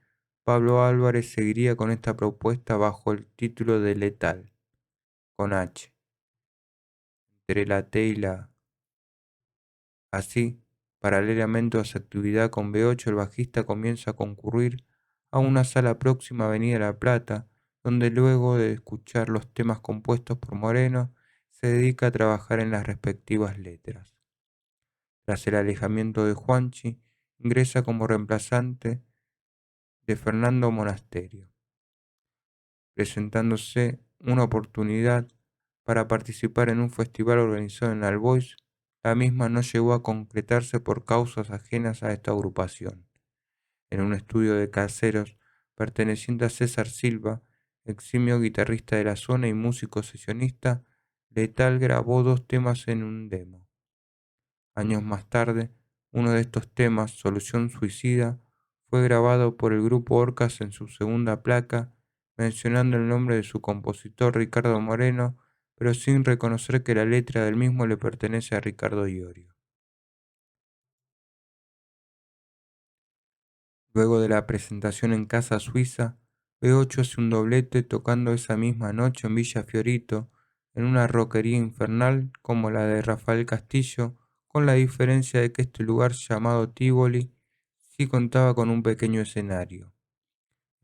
Pablo Álvarez seguiría con esta propuesta bajo el título de Letal, con H, entre la T y la A. Así, paralelamente a su actividad con B8, el bajista comienza a concurrir a una sala próxima a Avenida La Plata, donde luego de escuchar los temas compuestos por Moreno, se dedica a trabajar en las respectivas letras. Tras el alejamiento de Juanchi, ingresa como reemplazante de Fernando Monasterio, presentándose una oportunidad para participar en un festival organizado en Albois. La misma no llegó a concretarse por causas ajenas a esta agrupación. En un estudio de caseros perteneciente a César Silva, eximio guitarrista de la zona y músico sesionista, Letal grabó 2 temas en un demo. Años más tarde, uno de estos temas, Solución Suicida, fue grabado por el grupo Orcas en su segunda placa, mencionando el nombre de su compositor Ricardo Moreno, pero sin reconocer que la letra del mismo le pertenece a Ricardo Iorio. Luego de la presentación en Casa Suiza, B8 hace un doblete tocando esa misma noche en Villa Fiorito, en una rockería infernal como la de Rafael Castillo, con la diferencia de que este lugar llamado Tivoli sí contaba con un pequeño escenario.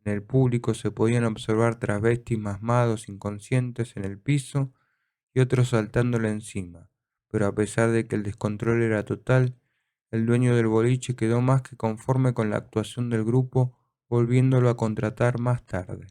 En el público se podían observar travestis masmados inconscientes en el piso y otros saltándole encima, pero a pesar de que el descontrol era total, el dueño del boliche quedó más que conforme con la actuación del grupo, volviéndolo a contratar más tarde.